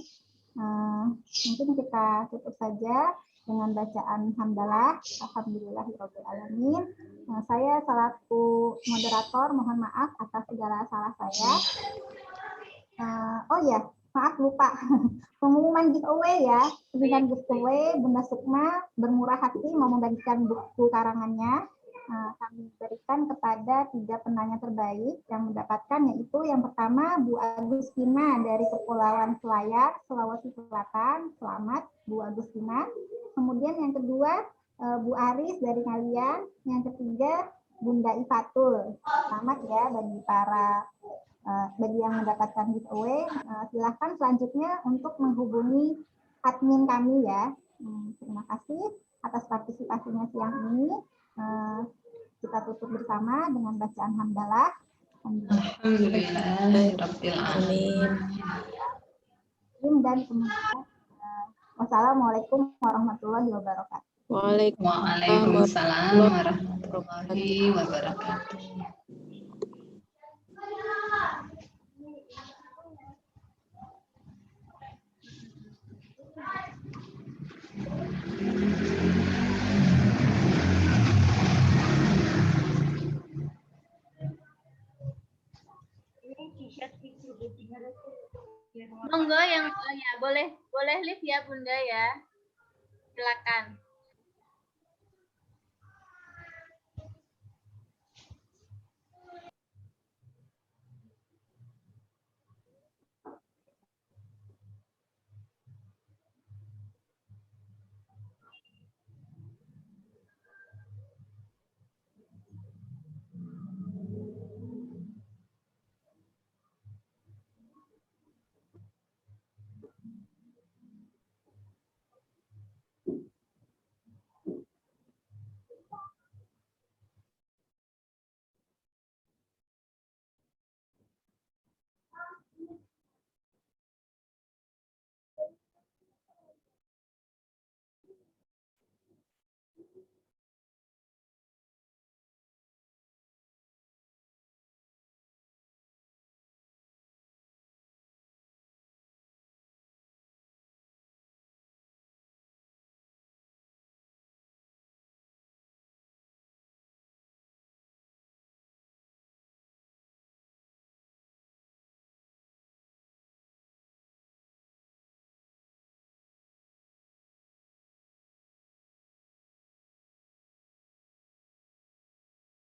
Mungkin kita tutup saja dengan bacaan hamdalah. Alhamdulillahirabbil alamin. Saya selaku moderator mohon maaf atas segala salah saya. Oh ya, maaf lupa pengumuman giveaway ya. Dengan giveaway Bunda Sukma bermurah hati mau membagikan buku karangannya. Kami berikan kepada 3 penanya terbaik yang mendapatkan, yaitu yang pertama Bu Agustina dari Kepulauan Selayar, Sulawesi Selatan. Selamat Bu Agustina. Kemudian yang kedua Bu Aris dari Ngalian. Yang ketiga Bunda Ifatul. Selamat ya bagi yang mendapatkan giveaway. Silahkan selanjutnya untuk menghubungi admin kami ya. Terima kasih atas partisipasinya siang ini. Kita tutup bersama dengan bacaan hamdalah. Alhamdulillahirabbil alamin. Dan kemudian wassalamualaikum warahmatullahi wabarakatuh. Waalaikumsalam warahmatullahi wabarakatuh. Monggo yang ya boleh live ya Bunda ya. Silakan.